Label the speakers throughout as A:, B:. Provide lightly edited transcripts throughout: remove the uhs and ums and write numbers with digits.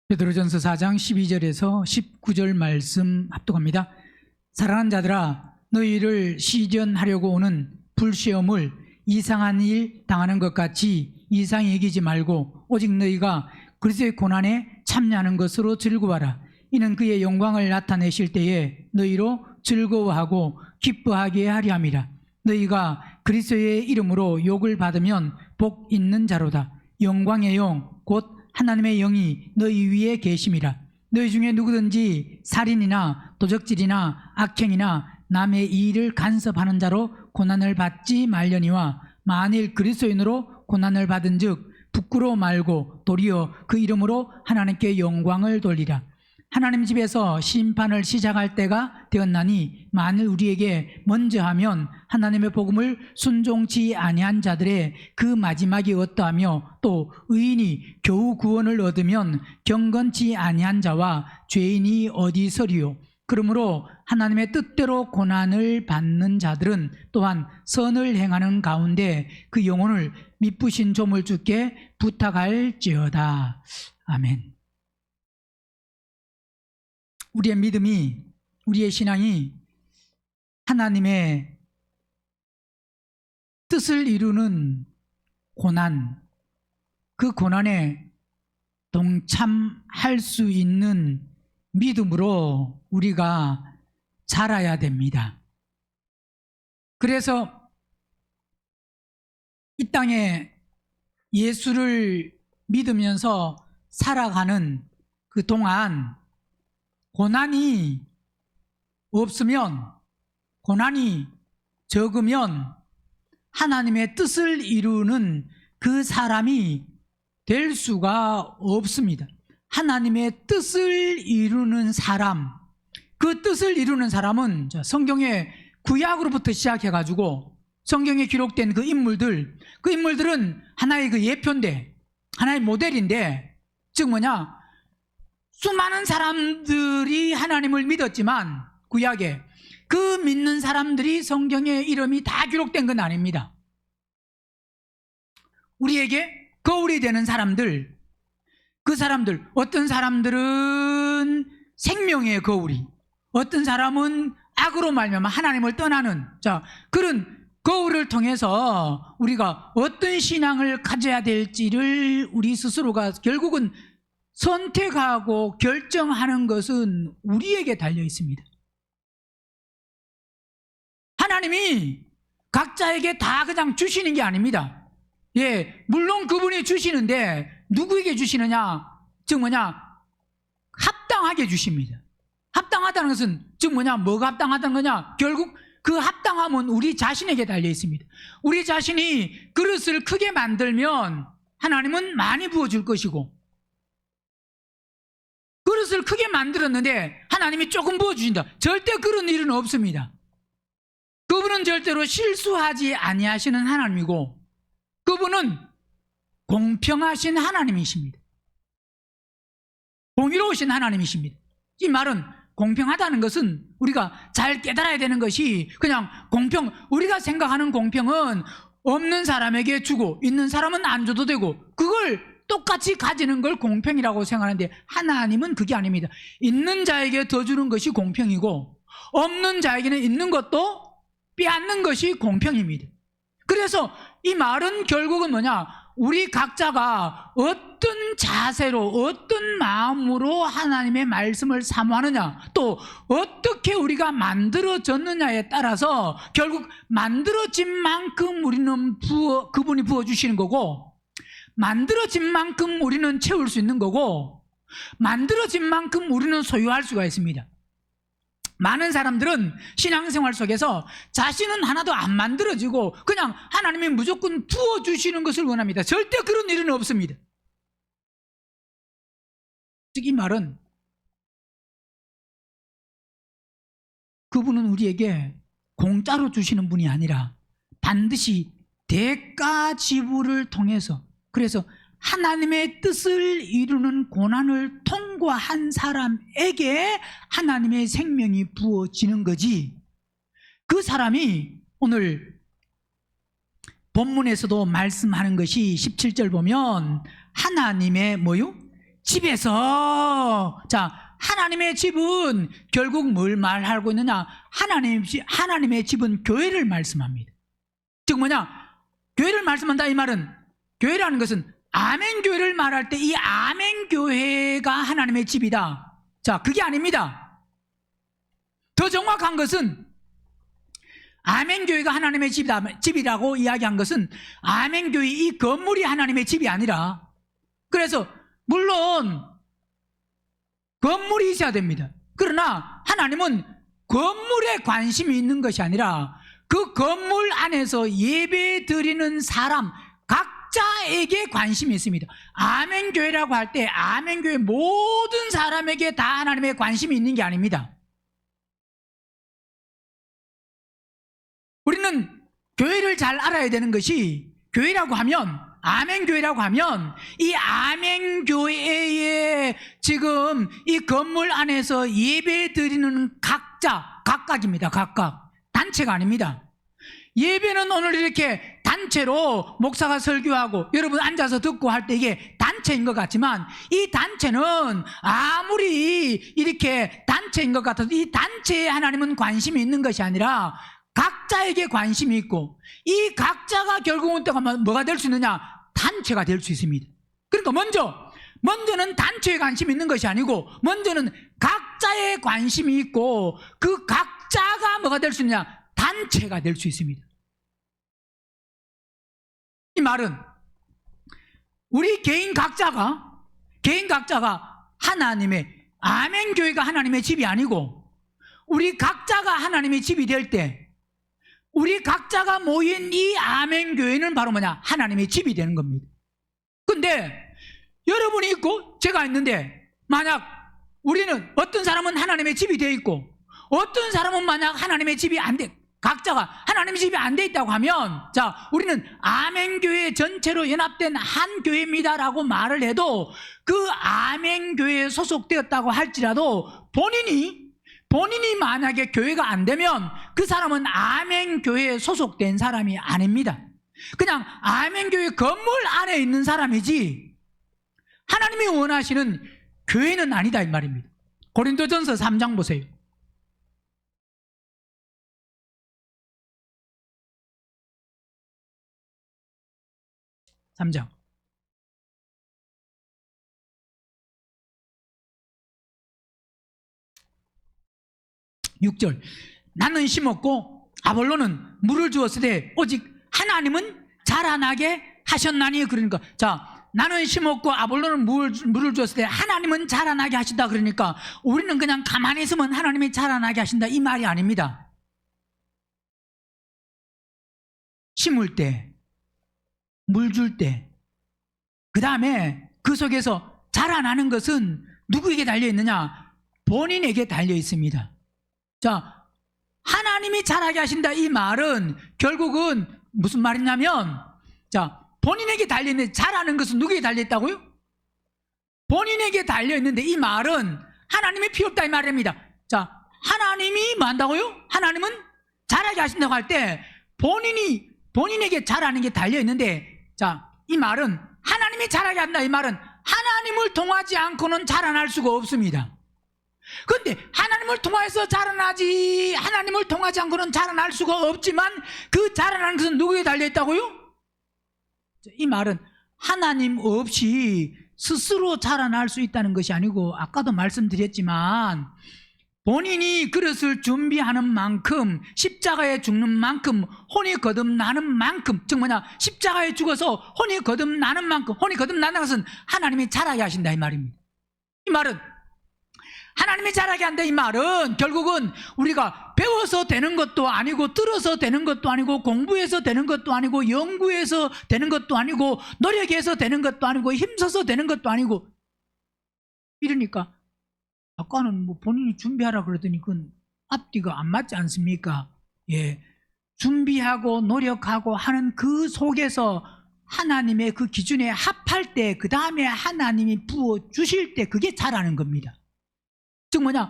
A: 베드로전서 4장 12절에서 19절 말씀 합독합니다. 사랑하는 자들아, 너희를 시련하려고 오는 불시험을 이상한 일 당하는 것 같이 이상히 여기지 말고 오직 너희가 그리스도의 고난에 참여하는 것으로 즐거워하라. 이는 그의 영광을 나타내실 때에 너희로 즐거워하고 기뻐하게 하려 함이라. 너희가 그리스도의 이름으로 욕을 받으면 복 있는 자로다. 영광의 영 곧 하나님의 영이 너희 위에 계심이라. 너희 중에 누구든지 살인이나 도적질이나 악행이나 남의 일을 간섭하는 자로 고난을 받지 말려니와 만일 그리스도인으로 고난을 받은 즉 부끄러워 말고 도리어 그 이름으로 하나님께 영광을 돌리라. 하나님 집에서 심판을 시작할 때가 되었나니 만일 우리에게 먼저 하면 하나님의 복음을 순종치 아니한 자들의 그 마지막이 어떠하며 또 의인이 겨우 구원을 얻으면 경건치 아니한 자와 죄인이 어디서리요. 그러므로 하나님의 뜻대로 고난을 받는 자들은 또한 선을 행하는 가운데 그 영혼을 미쁘신 조물주께 부탁할지어다. 아멘. 우리의 믿음이, 우리의 신앙이 하나님의 뜻을 이루는 고난, 그 고난에 동참할 수 있는 믿음으로 우리가 자라야 됩니다. 그래서 이 땅에 예수를 믿으면서 살아가는 그 동안 고난이 없으면, 고난이 적으면 하나님의 뜻을 이루는 그 사람이 될 수가 없습니다. 하나님의 뜻을 이루는 사람, 그 뜻을 이루는 사람은 성경의 구약으로부터 시작해가지고 성경에 기록된 그 인물들은 하나의 그 예표인데, 하나의 모델인데, 즉 뭐냐? 수많은 사람들이 하나님을 믿었지만 구약에 그 믿는 사람들이 성경에 이름이 다 기록된 건 아닙니다. 우리에게 거울이 되는 사람들, 그 사람들, 어떤 사람들은 생명의 거울이, 어떤 사람은 악으로 말미암아 하나님을 떠나는 그런 거울을 통해서 우리가 어떤 신앙을 가져야 될지를 우리 스스로가 결국은 선택하고 결정하는 것은 우리에게 달려 있습니다. 하나님이 각자에게 다 그냥 주시는 게 아닙니다. 물론 그분이 주시는데 누구에게 주시느냐? 즉 뭐냐? 합당하게 주십니다. 합당하다는 것은 즉 뭐냐? 뭐가 합당하다는 거냐? 결국 그 합당함은 우리 자신에게 달려 있습니다. 우리 자신이 그릇을 크게 만들면 하나님은 많이 부어줄 것이고, 그릇을 크게 만들었는데 하나님이 조금 부어주신다, 절대 그런 일은 없습니다. 그분은 절대로 실수하지 아니하시는 하나님이고 그분은 공평하신 하나님이십니다. 공의로우신 하나님이십니다. 이 말은 공평하다는 것은 우리가 잘 깨달아야 되는 것이 그냥 우리가 생각하는 공평은 없는 사람에게 주고 있는 사람은 안 줘도 되고 그걸 똑같이 가지는 걸 공평이라고 생각하는데 하나님은 그게 아닙니다. 있는 자에게 더 주는 것이 공평이고 없는 자에게는 있는 것도 빼앗는 것이 공평입니다. 그래서 이 말은 결국은 뭐냐? 우리 각자가 어떤 자세로 어떤 마음으로 하나님의 말씀을 사모하느냐, 또 어떻게 우리가 만들어졌느냐에 따라서 결국 만들어진 만큼 우리는 그분이 부어주시는 거고, 만들어진 만큼 우리는 채울 수 있는 거고, 만들어진 만큼 우리는 소유할 수가 있습니다. 많은 사람들은 신앙생활 속에서 자신은 하나도 안 만들어지고 그냥 하나님이 무조건 부어주시는 것을 원합니다. 절대 그런 일은 없습니다. 즉 이 말은 그분은 우리에게 공짜로 주시는 분이 아니라 반드시 대가 지불을 통해서, 그래서 하나님의 뜻을 이루는 고난을 통과한 사람에게 하나님의 생명이 부어지는 거지, 그 사람이 오늘 본문에서도 말씀하는 것이 17절 보면 하나님의 집에서, 자, 하나님의 집은 결국 뭘 말하고 있느냐? 하나님의 집은 교회를 말씀합니다. 즉 뭐냐? 교회를 말씀한다 이 말은, 교회라는 것은 아멘교회를 말할 때 이 아멘교회가 하나님의 집이다. 자, 그게 아닙니다. 더 정확한 것은 아멘교회가 하나님의 집이라고 이야기한 것은 아멘교회 이 건물이 하나님의 집이 아니라, 그래서 물론 건물이 있어야 됩니다. 그러나 하나님은 건물에 관심이 있는 것이 아니라 그 건물 안에서 예배 드리는 사람 각자에게 관심이 있습니다. 아멘교회라고 할 때 아멘교회 모든 사람에게 다 하나님의 관심이 있는 게 아닙니다. 우리는 교회를 잘 알아야 되는 것이, 교회라고 하면, 아멘교회라고 하면 이 아멘교회에 지금 이 건물 안에서 예배 드리는 각각입니다. 각각. 단체가 아닙니다. 예배는 오늘 이렇게 단체로 목사가 설교하고 여러분 앉아서 듣고 할 때 이게 단체인 것 같지만, 이 단체는 아무리 이렇게 단체인 것 같아도 이 단체에 하나님은 관심이 있는 것이 아니라 각자에게 관심이 있고, 이 각자가 결국은 뭐가 될 수 있느냐? 단체가 될 수 있습니다. 그러니까 먼저는 단체에 관심이 있는 것이 아니고 먼저는 각자의 관심이 있고, 그 각자가 뭐가 될 수 있느냐? 단체가 될 수 있습니다. 이 말은 우리 개인 각자가 하나님의, 아멘교회가 하나님의 집이 아니고 우리 각자가 하나님의 집이 될 때 우리 각자가 모인 이 아멘교회는 바로 뭐냐? 하나님의 집이 되는 겁니다. 근데 여러분이 있고 제가 있는데, 만약 우리는, 어떤 사람은 하나님의 집이 되어 있고 어떤 사람은 만약 하나님의 집이 안 돼, 각자가 하나님의 집이 안 돼 있다고 하면, 자, 우리는 아멘교회 전체로 연합된 한 교회입니다라고 말을 해도 그 아멘교회에 소속되었다고 할지라도 본인이 만약에 교회가 안 되면 그 사람은 아멘교회에 소속된 사람이 아닙니다. 그냥 아멘교회 건물 안에 있는 사람이지 하나님이 원하시는 교회는 아니다 이 말입니다. 고린도전서 3장 보세요. 3장 6절. 나는 심었고 아볼로는 물을 주었으되 오직 하나님은 자라나게 하셨나니. 그러니까, 자, 나는 심었고 아볼로는 물을 주었을 때 하나님은 자라나게 하신다. 그러니까 우리는 그냥 가만히 있으면 하나님이 자라나게 하신다 이 말이 아닙니다. 심을 때, 물 줄 때, 그 다음에 그 속에서 자라나는 것은 누구에게 달려 있느냐? 본인에게 달려 있습니다. 자, 하나님이 자라게 하신다 이 말은 결국은 무슨 말이냐면, 자, 본인에게 달려있는데 자라는 것은 누구에게 달려있다고요? 본인에게 달려있는데 이 말은 하나님이 필요 없다 이 말입니다. 자, 하나님이 뭐 한다고요? 하나님은 자라게 하신다고 할 때 본인에게 자라는 게 달려있는데, 자, 이 말은 하나님이 자라게 한다 이 말은 하나님을 통하지 않고는 자라날 수가 없습니다. 그런데 하나님을 통해서 자라나지, 하나님을 통하지 않고는 자라날 수가 없지만 그 자라나는 것은 누구에게 달려있다고요? 이 말은 하나님 없이 스스로 자라날 수 있다는 것이 아니고, 아까도 말씀드렸지만 본인이 그릇을 준비하는 만큼, 십자가에 죽는 만큼, 혼이 거듭나는 만큼, 즉 뭐냐, 십자가에 죽어서 혼이 거듭나는 만큼, 혼이 거듭나는 것은 하나님이 자라게 하신다 이 말입니다. 이 말은 하나님이 자라게 한다 이 말은 결국은 우리가 배워서 되는 것도 아니고, 들어서 되는 것도 아니고, 공부해서 되는 것도 아니고, 연구해서 되는 것도 아니고, 노력해서 되는 것도 아니고, 힘써서 되는 것도 아니고, 이러니까 아까는 뭐 본인이 준비하라 그러더니 그건 앞뒤가 안 맞지 않습니까? 예, 준비하고 노력하고 하는 그 속에서 하나님의 그 기준에 합할 때, 그 다음에 하나님이 부어 주실 때 그게 자라는 겁니다. 즉 뭐냐,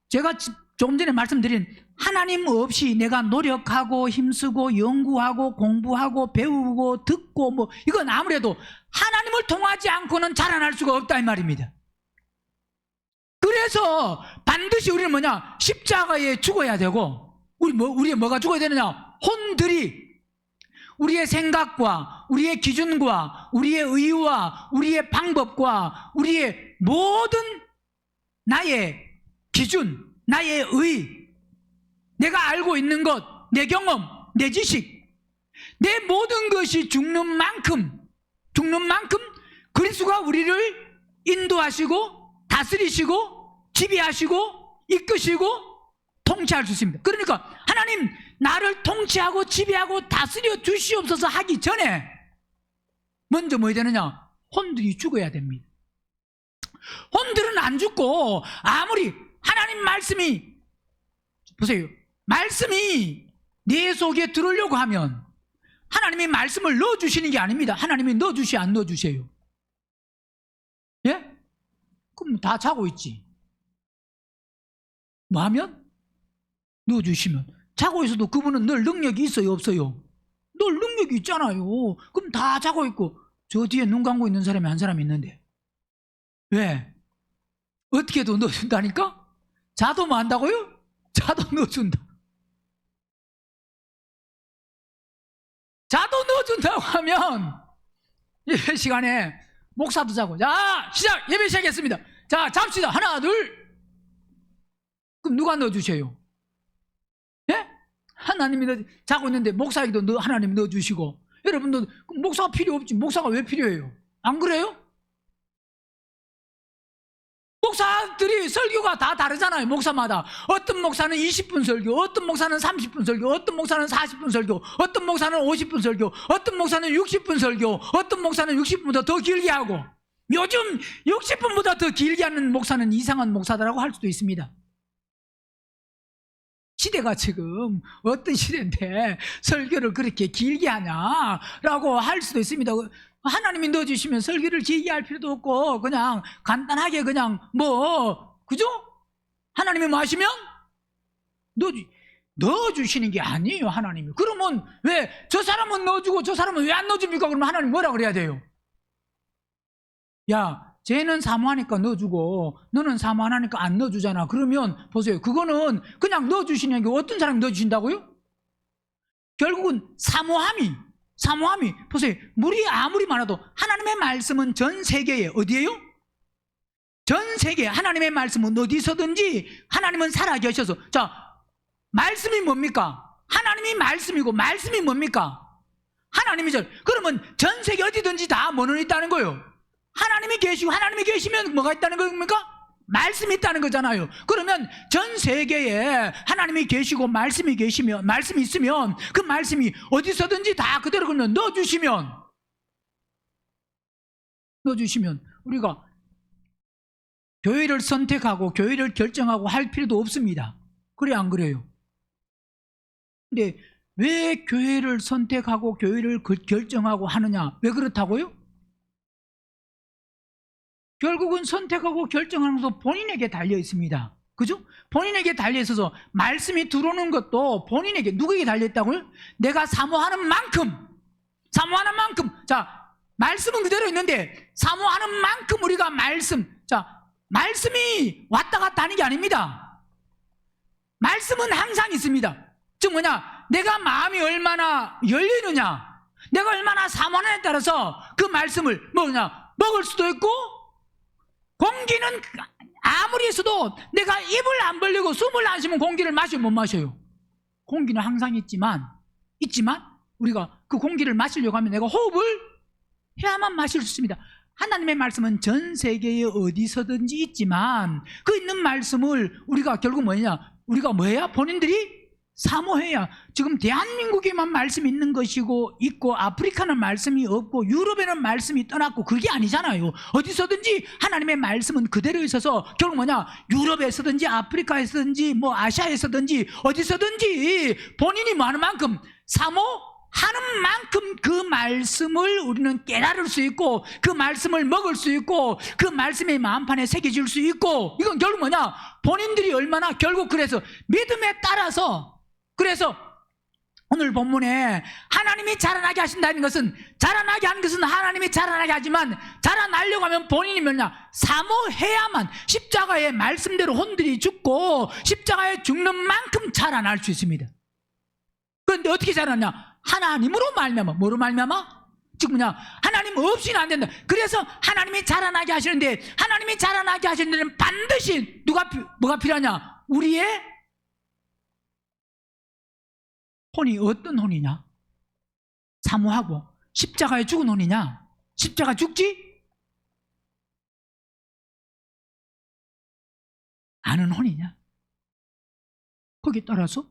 A: 제가 조금 전에 말씀드린 하나님 없이 내가 노력하고 힘쓰고 연구하고 공부하고 배우고 듣고 뭐 이건 아무래도 하나님을 통하지 않고는 자라날 수가 없다 이 말입니다. 그래서 반드시 우리는 뭐냐? 십자가에 죽어야 되고 우리의 뭐가 죽어야 되느냐? 혼들이 우리의 생각과 우리의 기준과 우리의 의와 우리의 방법과 우리의 모든 나의 기준, 나의 의, 내가 알고 있는 것, 내 경험, 내 지식, 내 모든 것이 죽는 만큼 그리스도가 우리를 인도하시고 다스리시고 지배하시고 이끄시고 통치할 수 있습니다. 그러니까 하나님 나를 통치하고 지배하고 다스려 주시옵소서 하기 전에 먼저 뭐 해야 되느냐? 혼들이 죽어야 됩니다. 혼들은 안 죽고 아무리 하나님 말씀이 보세요. 말씀이 내 속에 들어오려고 하면 하나님이 말씀을 넣어주시는 게 아닙니다. 하나님이 넣어주시 안 넣어주세요? 예? 그럼 다 자고 있지. 뭐 하면? 넣어주시면. 자고 있어도 그분은 늘 능력이 있어요 없어요? 늘 능력이 있잖아요. 그럼 다 자고 있고 저 뒤에 눈 감고 있는 사람이 한 사람 있는데 왜? 어떻게 해도 넣어준다니까? 자도 뭐 한다고요? 자도 넣어준다. 자도 넣어준다고 하면 예배 시간에 목사도 자고 자 시작 예배 시작했습니다. 자 잡시다 하나 둘. 그럼 누가 넣어주세요? 예? 하나님이 자고 있는데 목사에게도 하나님이 넣어주시고 여러분도 목사가 필요 없지. 목사가 왜 필요해요? 안 그래요? 목사들이 설교가 다 다르잖아요. 목사마다. 어떤 목사는 20분 설교, 어떤 목사는 30분 설교, 어떤 목사는 40분 설교, 어떤 목사는 50분 설교, 어떤 목사는 60분 설교, 어떤 목사는 60분보다 더 길게 하고 요즘 60분보다 더 길게 하는 목사는 이상한 목사다라고 할 수도 있습니다. 시대가 지금 어떤 시대인데 설교를 그렇게 길게 하냐라고 할 수도 있습니다. 하나님이 넣어주시면 설교를 길게 할 필요도 없고 그냥 간단하게 그냥 그죠? 하나님이 뭐 하시면 넣어주시는 게 아니에요. 하나님이. 그러면 왜 저 사람은 넣어주고 저 사람은 왜 안 넣어줍니까? 그러면 하나님 뭐라 그래야 돼요? 야 쟤는 사모하니까 넣어주고 너는 사모 안 하니까 안 넣어주잖아. 그러면 보세요. 그거는 그냥 넣어주시는 게 어떤 사람이 넣어주신다고요? 결국은 사모함이 보세요. 물이 아무리 많아도 하나님의 말씀은 전 세계에 어디에요? 전 세계에 하나님의 말씀은 어디서든지 하나님은 살아계셔서 자 말씀이 뭡니까? 하나님이 말씀이고 말씀이 뭡니까? 하나님이죠. 그러면 전 세계 어디든지 다 뭐는 있다는 거예요? 하나님이 계시고 하나님이 계시면 뭐가 있다는 겁니까? 말씀이 있다는 거잖아요. 그러면 전 세계에 하나님이 계시고 말씀이 계시면 말씀이 있으면 그 말씀이 어디서든지 다 그대로 그냥 넣어주시면 우리가 교회를 선택하고 교회를 결정하고 할 필요도 없습니다. 그래 안 그래요? 근데 왜 교회를 선택하고 교회를 결정하고 하느냐? 왜 그렇다고요? 결국은 선택하고 결정하는 것도 본인에게 달려 있습니다. 그죠? 본인에게 달려 있어서 말씀이 들어오는 것도 본인에게 누구에게 달려 있다고요? 내가 사모하는 만큼 자 말씀은 그대로 있는데 사모하는 만큼 우리가 말씀이 왔다 갔다 하는 게 아닙니다. 말씀은 항상 있습니다. 즉 뭐냐? 내가 마음이 얼마나 열리느냐, 내가 얼마나 사모하느냐에 따라서 그 말씀을 먹을 수도 있고, 공기는 아무리 있어도 내가 입을 안 벌리고 숨을 안 쉬면 공기를 마시면 못 마셔요. 공기는 항상 있지만 우리가 그 공기를 마시려고 하면 내가 호흡을 해야만 마실 수 있습니다. 하나님의 말씀은 전 세계에 어디서든지 있지만 그 있는 말씀을 우리가 결국 우리가 뭐해야? 본인들이 사모해야. 지금 대한민국에만 말씀이 있는 것이고 있고 아프리카는 말씀이 없고 유럽에는 말씀이 떠났고 그게 아니잖아요. 어디서든지 하나님의 말씀은 그대로 있어서 결국 유럽에서든지 아프리카에서든지 아시아에서든지 어디서든지 본인이 많은 만큼 하는 만큼 그 말씀을 우리는 깨달을 수 있고 그 말씀을 먹을 수 있고 그 말씀이 마음판에 새겨질 수 있고 이건 결국 뭐냐? 본인들이 얼마나 결국 그래서 믿음에 따라서 그래서 오늘 본문에 하나님이 자라나게 하신다는 것은 자라나게 하는 것은 하나님이 자라나게 하지만 자라나려고 하면 본인이 뭐냐? 사모해야만 십자가의 말씀대로 혼들이 죽고 십자가에 죽는 만큼 자라날 수 있습니다. 그런데 어떻게 자라냐? 하나님으로 말미암아. 뭐로 말미암아? 즉 뭐냐? 하나님 없이는 안 된다. 그래서 하나님이 자라나게 하시는데 하나님이 자라나게 하시는 데는 반드시 뭐가 필요하냐? 우리의 혼이 어떤 혼이냐? 사모하고 십자가에 죽은 혼이냐? 십자가 죽지? 아는 혼이냐? 거기에 따라서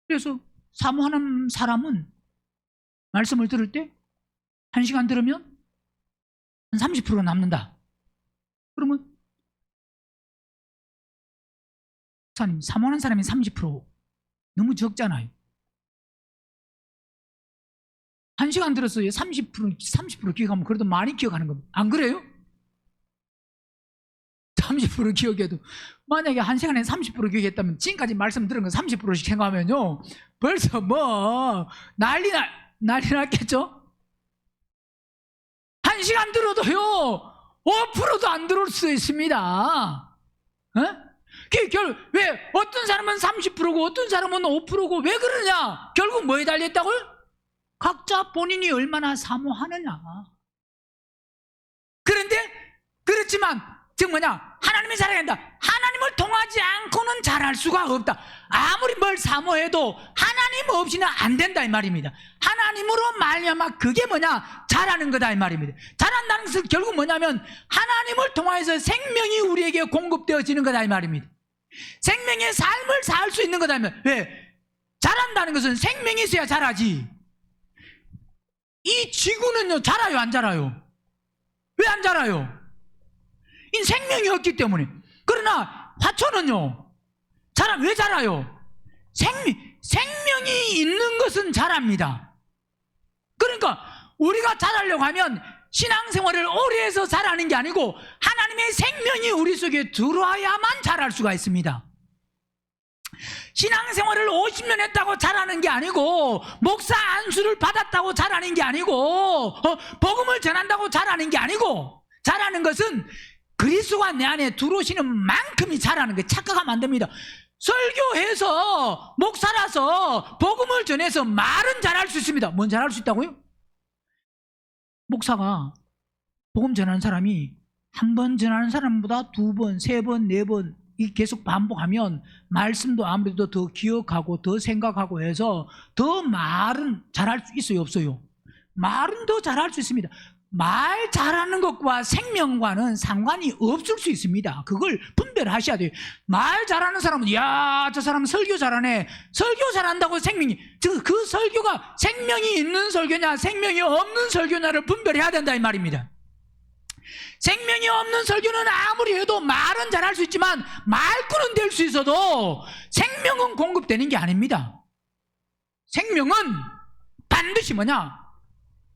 A: 그래서 사모하는 사람은 말씀을 들을 때 1시간 들으면 한 30% 남는다. 그러면 사모하는 사람이 30% 너무 적잖아요. 1시간 들었어요. 30% 기억하면 그래도 많이 기억하는 겁니다. 안 그래요? 30% 기억해도 만약에 1시간에 30% 기억했다면 지금까지 말씀 들은 거 30%씩 생각하면요 벌써 뭐 난리 났겠죠? 1시간 들어도요 5%도 안 들어올 수 있습니다. 왜 어떤 사람은 30%고 어떤 사람은 5%고 왜 그러냐? 결국 뭐에 달렸다고요? 각자 본인이 얼마나 사모하느냐. 그런데 그렇지만 즉 뭐냐? 하나님이 자라게 한다. 하나님을 통하지 않고는 자랄 수가 없다. 아무리 뭘 사모해도 하나님 없이는 안 된다 이 말입니다. 하나님으로 말미암아 그게 뭐냐? 자라는 거다 이 말입니다. 자란다는 것은 결국 뭐냐면 하나님을 통해서 생명이 우리에게 공급되어지는 거다 이 말입니다. 생명의 삶을 살 수 있는 거다 이 말입니다. 왜? 자란다는 것은 생명이 있어야 자라지. 이 지구는요 자라요 안 자라요? 왜 안 자라요? 이 생명이 없기 때문에. 그러나 화초는요 왜 자라요? 생명이 있는 것은 자랍니다. 그러니까 우리가 자라려고 하면 신앙생활을 오래 해서 자라는 게 아니고 하나님의 생명이 우리 속에 들어와야만 자랄 수가 있습니다. 신앙생활을 50년 했다고 자라는 게 아니고 목사 안수를 받았다고 자라는 게 아니고 복음을 전한다고 자라는 게 아니고 자라는 것은 그리스도가 내 안에 들어오시는 만큼이 자라는 게 착각하면 안 됩니다. 설교해서 목사라서 복음을 전해서 말은 잘할 수 있습니다. 뭔 잘할 수 있다고요? 목사가 복음 전하는 사람이 한 번 전하는 사람보다 2번, 3번, 4번 이 계속 반복하면 말씀도 아무래도 더 기억하고 더 생각하고 해서 더 말은 잘할 수 있어요, 없어요? 말은 더 잘할 수 있습니다. 말 잘하는 것과 생명과는 상관이 없을 수 있습니다. 그걸 분별하셔야 돼요. 말 잘하는 사람은 야, 저 사람 설교 잘하네. 설교 잘한다고 생명이 그 설교가 생명이 있는 설교냐 생명이 없는 설교냐를 분별해야 된다 이 말입니다. 생명이 없는 설교는 아무리 해도 말은 잘할 수 있지만 말꾼은 될 수 있어도 생명은 공급되는 게 아닙니다. 생명은 반드시 뭐냐?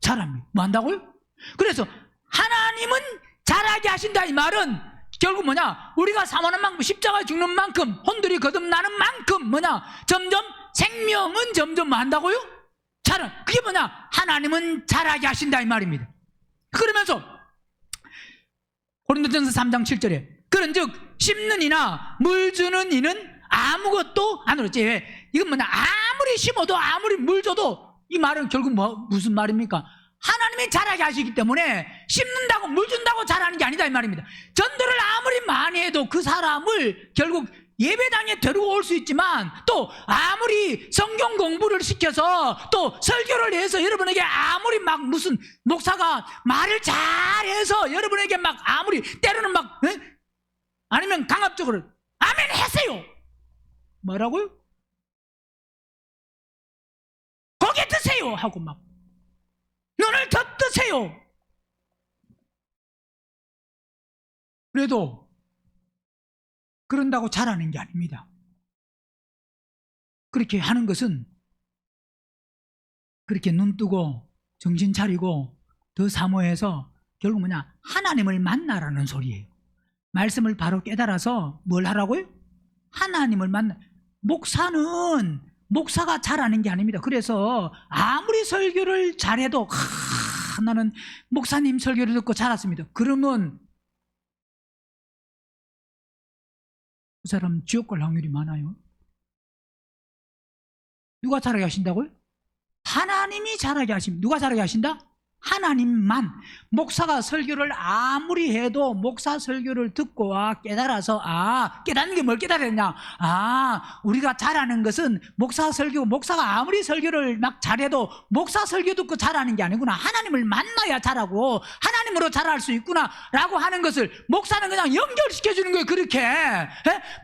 A: 자랍니다. 뭐 한다고요? 그래서 하나님은 자라게 하신다 이 말은 결국 뭐냐? 우리가 사모하는 만큼 십자가에 죽는 만큼 혼들이 거듭나는 만큼 뭐냐? 점점 생명은 점점 뭐 한다고요? 그게 뭐냐? 하나님은 자라게 하신다 이 말입니다. 그러면서 고린도전서 3장 7절에 그런즉 심는 이나 물 주는 이는 아무것도 안 얻었지. 왜? 이건 뭐냐? 아무리 심어도 아무리 물 줘도 이 말은 결국 무슨 말입니까? 하나님이 자라게 하시기 때문에 심는다고 물 준다고 자라는 게 아니다 이 말입니다. 전도를 아무리 많이 해도 그 사람을 결국 예배당에 데리고 올 수 있지만 또 아무리 성경 공부를 시켜서 또 설교를 해서 여러분에게 아무리 막 무슨 목사가 말을 잘해서 여러분에게 막 아무리 때로는 막 아니면 강압적으로 아멘 하세요 뭐라고요? 고개 드세요 하고 막 눈을 더 뜨세요. 그래도 그런다고 잘하는 게 아닙니다. 그렇게 하는 것은 그렇게 눈 뜨고 정신 차리고 더 사모해서 결국 뭐냐? 하나님을 만나라는 소리예요. 말씀을 바로 깨달아서 뭘 하라고요? 하나님을 만나. 목사가 잘하는 게 아닙니다. 그래서 아무리 설교를 잘해도 나는 목사님 설교를 듣고 자랐습니다. 그러면 그 사람 지옥 갈 확률이 많아요. 누가 잘하게 하신다고요? 하나님이 잘하게 하십니다. 누가 잘하게 하신다? 하나님만. 목사가 설교를 아무리 해도 목사 설교를 듣고 깨달아서 깨닫는 게 뭘 깨달았냐? 우리가 잘하는 것은 목사가 아무리 설교를 막 잘해도 목사 설교 듣고 잘하는 게 아니구나. 하나님을 만나야 잘하고 하나님으로 잘할 수 있구나 라고 하는 것을 목사는 그냥 연결시켜 주는 거예요. 그렇게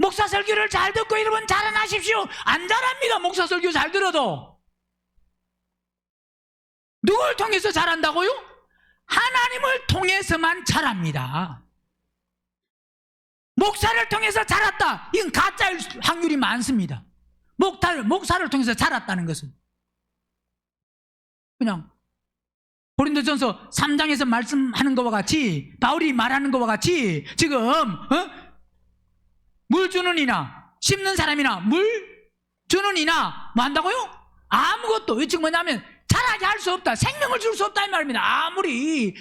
A: 목사 설교를 잘 듣고 여러분 자라나십시오. 안 잘합니다. 목사 설교 잘 들어도. 누굴 통해서 자란다고요? 하나님을 통해서만 자랍니다. 목사를 통해서 자랐다, 이건 가짜일 확률이 많습니다. 목사를 통해서 자랐다는 것은 그냥 고린도전서 3장에서 말씀하는 것과 같이, 바울이 말하는 것과 같이 지금 물 주는 이나 심는 사람이나 물 주는 이나 뭐 한다고요? 아무것도. 지금 뭐냐면 자라게 할 수 없다, 생명을 줄 수 없다 이 말입니다. 아무리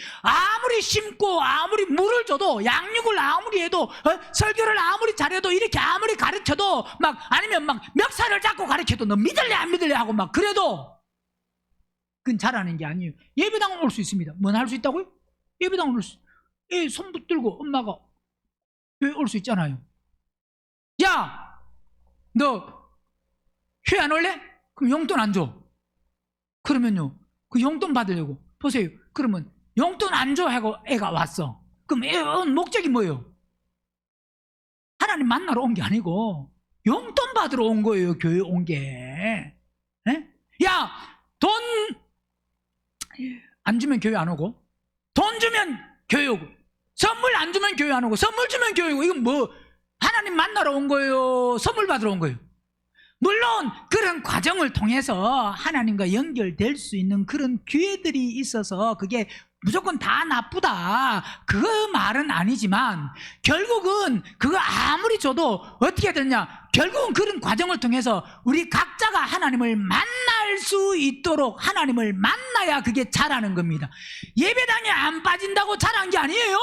A: 심고 아무리 물을 줘도, 양육을 아무리 해도, 설교를 아무리 잘해도, 이렇게 아무리 가르쳐도, 아니면 멱살을 잡고 가르쳐도 너 믿을래 안 믿을래 하고 그래도 그건 자라는 게 아니에요. 예배당은 올 수 있습니다. 뭐 할 수 있다고요? 예배당은 올 수, 손 붙들고 엄마가 교회 올 수 있잖아요. 야, 너 교회 안 올래? 그럼 용돈 안 줘. 그러면요, 그 용돈 받으려고, 보세요, 그러면 용돈 안 줘 하고 애가 왔어. 그럼 애 온 목적이 뭐예요? 하나님 만나러 온 게 아니고 용돈 받으러 온 거예요. 교회 온 게. 야, 돈 안 주면 교회 안 오고, 돈 주면 교회 오고, 선물 안 주면 교회 안 오고, 선물 주면 교회 오고. 이건 뭐 하나님 만나러 온 거예요? 선물 받으러 온 거예요? 물론 그런 과정을 통해서 하나님과 연결될 수 있는 그런 기회들이 있어서 그게 무조건 다 나쁘다, 그 말은 아니지만, 결국은 그거 아무리 줘도 어떻게 되냐, 결국은 그런 과정을 통해서 우리 각자가 하나님을 만날 수 있도록, 하나님을 만나야 그게 자라는 겁니다. 예배당에 안 빠진다고 자란 게 아니에요.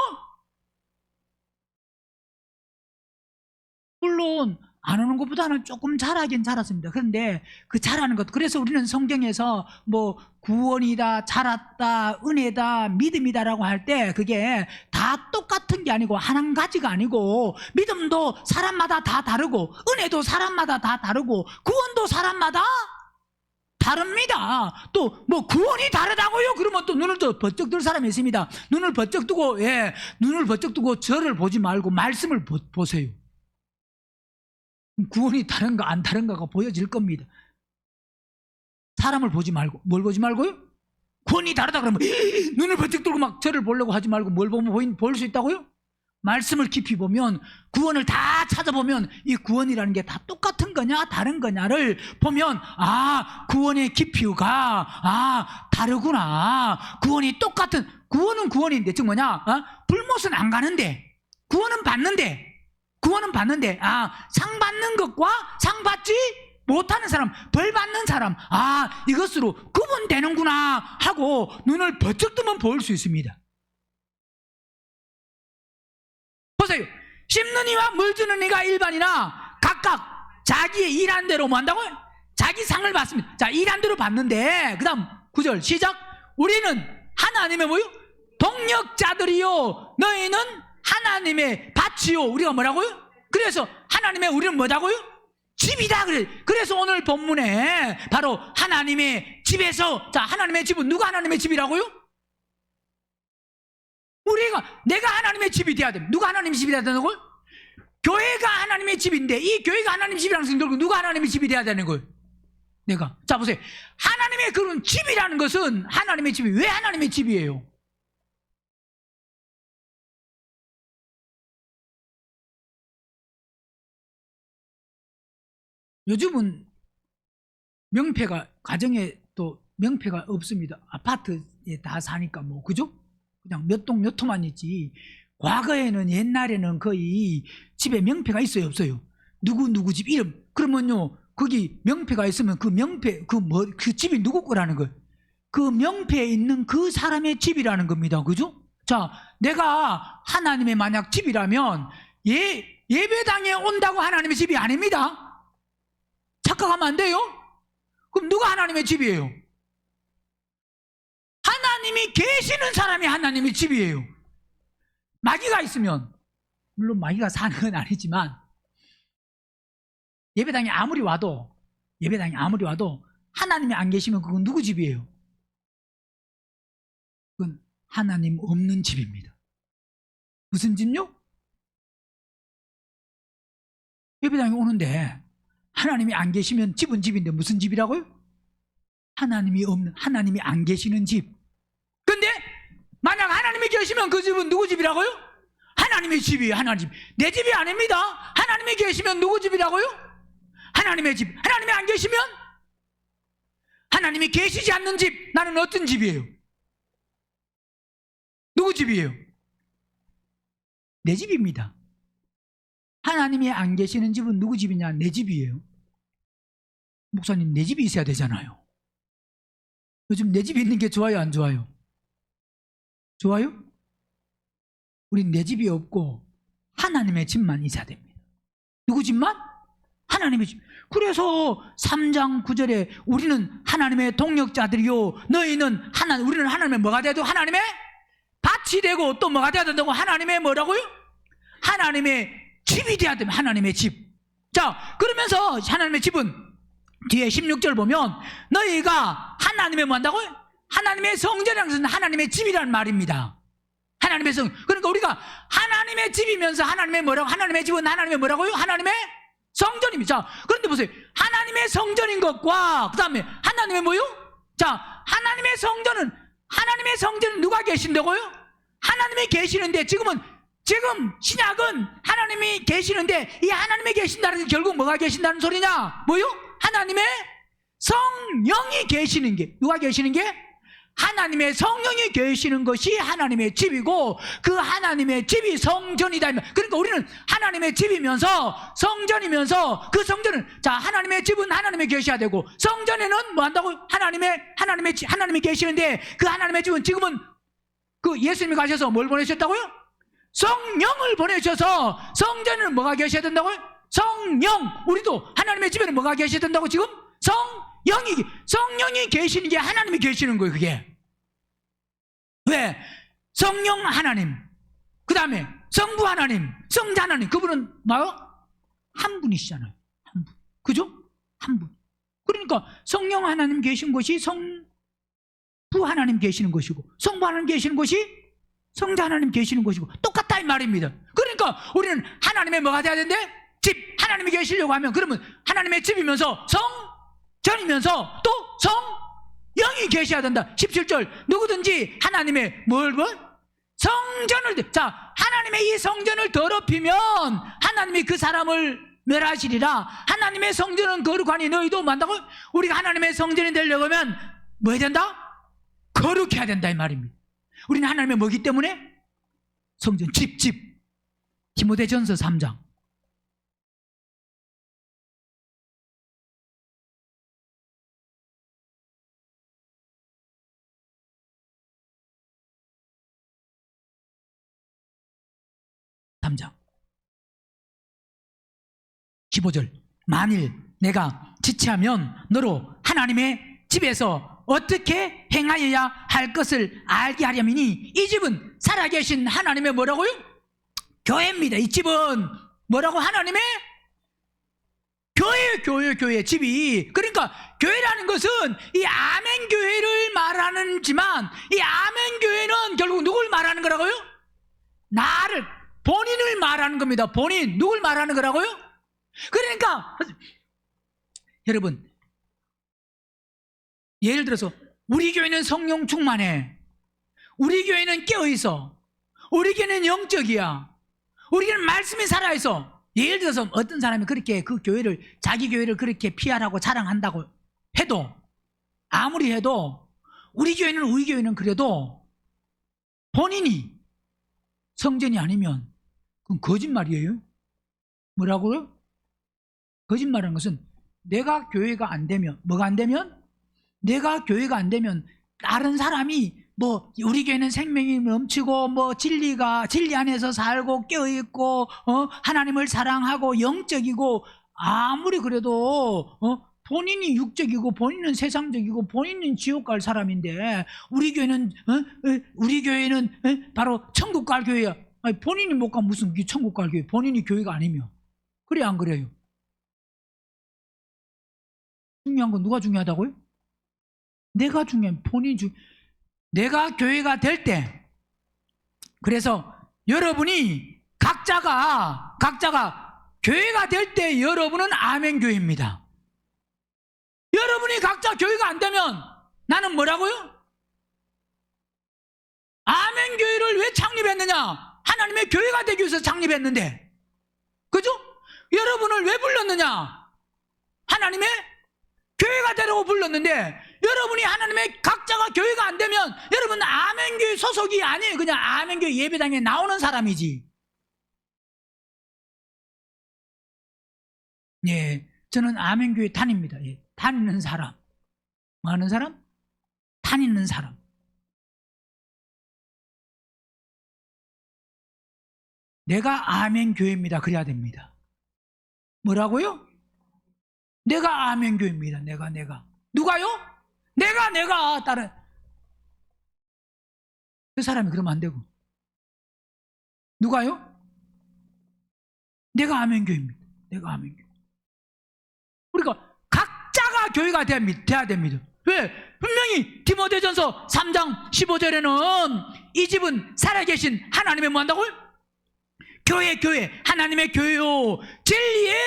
A: 물론 안 오는 것보다는 조금 잘하긴 잘했습니다. 그런데 그 잘하는 것, 그래서 우리는 성경에서 뭐 구원이다, 잘했다, 은혜다, 믿음이다라고 할 때 그게 다 똑같은 게 아니고, 한 가지가 아니고, 믿음도 사람마다 다 다르고, 은혜도 사람마다 다 다르고, 구원도 사람마다 다릅니다. 또 뭐 구원이 다르다고요? 그러면 또 눈을 또 번쩍 들 사람이 있습니다. 눈을 번쩍 뜨고, 눈을 번쩍 뜨고 저를 보지 말고 말씀을 보세요. 구원이 다른가 안 다른가가 보여질 겁니다. 사람을 보지 말고. 뭘 보지 말고요? 구원이 다르다 그러면 눈을 번쩍 들고 저를 보려고 하지 말고 뭘 보면 볼 수 있다고요? 말씀을 깊이 보면, 구원을 다 찾아보면 이 구원이라는 게 다 똑같은 거냐 다른 거냐를 보면, 구원의 깊이가 다르구나. 구원이 똑같은, 구원은 구원인데, 즉 뭐냐, 불못은 안 가는데 구원은 받는데, 상 받는 것과 상 받지 못하는 사람, 벌 받는 사람, 이것으로 구분되는구나 하고 눈을 번쩍 뜨면 볼 수 있습니다. 보세요. 심는 이와 물 주는 이가 일반이나 각각 자기의 일한 대로 뭐 한다고요? 자기 상을 받습니다. 자, 일한 대로 받는데, 그 다음 9절 시작. 우리는 하나님의 뭐요? 동역자들이요, 너희는 하나님의 밭이요. 우리가 뭐라고요? 그래서 하나님의, 우리는 뭐라고요? 집이다. 그래서 오늘 본문에 바로 하나님의 집에서, 자, 하나님의 집은 누가 하나님의 집이라고요? 내가 하나님의 집이 돼야 됩니다. 누가 하나님의 집이 돼야 되는 거예요? 교회가 하나님의 집인데, 이 교회가 하나님의 집이라는 것은 결국 누가 하나님의 집이 돼야 되는 거예요? 내가. 자, 보세요. 하나님의 그런 집이라는 것은, 하나님의 집이 왜 하나님의 집이에요? 요즘은 명패가 가정에 또 명패가 없습니다. 아파트에 다 사니까 뭐 그죠? 그냥 몇 동 몇 호만 있지. 과거에는 옛날에는 거의 집에 명패가 있어요, 없어요? 누구 집 이름. 그러면요 거기 명패가 있으면 그 명패 그 집이 누구 거라는 거예요. 그 명패에 있는 그 사람의 집이라는 겁니다. 그죠? 자, 내가 하나님의 만약 집이라면 예배당에 온다고 하나님의 집이 아닙니다. 착각하면 안 돼요. 그럼 누가 하나님의 집이에요? 하나님이 계시는 사람이 하나님의 집이에요. 마귀가 있으면, 물론 마귀가 사는 건 아니지만 예배당에 아무리 와도 하나님이 안 계시면 그건 누구 집이에요? 그건 하나님 없는 집입니다. 무슨 집요? 예배당에 오는데 하나님이 안 계시면 집은 집인데 무슨 집이라고요? 하나님이 안 계시는 집. 근데 만약 하나님이 계시면 그 집은 누구 집이라고요? 하나님의 집이에요. 하나님 집. 내 집이 아닙니다. 하나님이 계시면 누구 집이라고요? 하나님의 집. 하나님이 안 계시면 하나님이 계시지 않는 집. 나는 어떤 집이에요? 누구 집이에요? 내 집입니다. 하나님이 안 계시는 집은 누구 집이냐? 내 집이에요. 목사님, 내 집이 있어야 되잖아요. 요즘 내 집이 있는 게 좋아요, 안 좋아요? 좋아요? 우린 내 집이 없고 하나님의 집만 있어야 됩니다. 누구 집만? 하나님의 집. 그래서 3장 9절에 우리는 하나님의 동역자들이요 우리는 하나님의 뭐가 돼야 되고 하나님의 밭이 되고 또 뭐가 돼야 된다고? 하나님의 뭐라고요? 하나님의 집이 돼야 됩니다. 하나님의 집. 자, 그러면서 하나님의 집은 뒤에 16절 보면 너희가 하나님의 뭐 한다고요? 하나님의 성전이라는 것은 하나님의 집이라는 말입니다. 하나님의 성. 그러니까 우리가 하나님의 집이면서 하나님의 뭐라고? 하나님의 집은 하나님의 뭐라고요? 하나님의 성전입니다. 자, 그런데 보세요. 하나님의 성전인 것과 그 다음에 하나님의 뭐요? 자, 하나님의 성전은 누가 계신다고요? 하나님이 계시는데 지금 신약은 하나님이 계시는데 이 하나님이 계신다는 게 결국 뭐가 계신다는 소리냐? 뭐요? 하나님의 성령이 계시는 게, 누가 계시는 게? 하나님의 성령이 계시는 것이 하나님의 집이고 그 하나님의 집이 성전이다. 그러니까 우리는 하나님의 집이면서 성전이면서 그 성전은, 자, 하나님의 집은 하나님이 계셔야 되고 성전에는 뭐 한다고? 하나님이 계시는데 그 하나님의 집은 지금은 그 예수님이 가셔서 뭘 보내셨다고요? 성령을 보내셔서 성전에는 뭐가 계셔야 된다고요? 성령. 우리도 하나님의 집에는 뭐가 계셔야 된다고? 지금 성령이 계시는 게 하나님이 계시는 거예요. 그게 왜? 성령 하나님, 그 다음에 성부 하나님, 성자 하나님, 그분은 뭐요? 한 분이시잖아요. 한 분. 그죠? 한 분. 그러니까 성령 하나님 계신 것이 성부 하나님 계시는 것이고 성부 하나님 계시는 것이 성자 하나님 계시는 것이고 똑같다 이 말입니다. 그러니까 우리는 하나님의 뭐가 돼야 되는데? 집. 하나님이 계시려고 하면 그러면 하나님의 집이면서 성전이면서 또 성령이 계셔야 된다. 17절 누구든지 하나님의 성전을, 자, 하나님의 이 성전을 더럽히면 하나님이 그 사람을 멸하시리라. 하나님의 성전은 거룩하니 너희도 만다고? 우리가 하나님의 성전이 되려고 하면 뭐 해야 된다? 거룩해야 된다 이 말입니다. 우리는 하나님의 뭐기 때문에? 성전, 집. 디모데전서 3장. (3장) 15절. 만일 내가 지체하면 너로 하나님의 집에서 어떻게 행하여야 할 것을 알게 하려니니 이 집은 살아계신 하나님의 뭐라고요? 교회입니다. 이 집은 뭐라고? 하나님의 교회 집이. 그러니까 교회라는 것은 이 아멘 교회를 말하는지만 이 아멘 교회는 결국 누굴 말하는 거라고요? 본인을 말하는 겁니다. 본인. 누굴 말하는 거라고요? 그러니까 여러분, 예를 들어서 우리 교회는 성령 충만해, 우리 교회는 깨어있어, 우리 교회는 영적이야, 우리 교회는 말씀이 살아있어. 예를 들어서 어떤 사람이 그렇게 그 교회를, 자기 교회를 그렇게 PR하고 자랑한다고 해도 아무리 해도 우리 교회는 그래도 본인이 성전이 아니면 그건 거짓말이에요. 뭐라고요? 거짓말하는 것은 내가 교회가 안 되면, 뭐가 안 되면? 내가 교회가 안 되면 다른 사람이 뭐 우리 교회는 생명이 넘치고 뭐 진리 안에서 살고 깨어있고 하나님을 사랑하고 영적이고, 아무리 그래도 본인이 육적이고 본인은 세상적이고 본인은 지옥 갈 사람인데 우리 교회는 바로 천국 갈 교회야. 아니, 본인이 못 가면 무슨 천국 갈 교회? 본인이 교회가 아니면. 그래 안 그래요? 중요한 건 누가 중요하다고요? 내가 중요한, 내가 교회가 될 때, 그래서 여러분이 각자가 교회가 될 때 여러분은 아멘 교회입니다. 여러분이 각자 교회가 안 되면 나는 뭐라고요? 아멘 교회를 왜 창립했느냐? 하나님의 교회가 되기 위해서 창립했는데, 그죠? 여러분을 왜 불렀느냐? 하나님의 교회가 되라고 불렀는데, 여러분이 하나님의 각자가 교회가 안 되면 여러분 아멘교회 소속이 아니에요. 그냥 아멘교회 예배당에 나오는 사람이지. 예, 저는 아멘교회 다닙니다. 예, 다니는 사람. 뭐 하는 사람? 다니는 사람. 내가 아멘교회입니다. 그래야 됩니다. 뭐라고요? 내가 아멘교회입니다. 내가. 누가요? 내가 다른 그 사람이 그러면 안 되고. 누가요? 내가 아멘교회입니다. 내가 아멘교회. 그러니까 각자가 교회가 돼야 됩니다. 왜? 분명히 디모데전서 3장 15절에는 이 집은 살아계신 하나님의 뭐 한다고요? 교회 하나님의 교회요, 진리의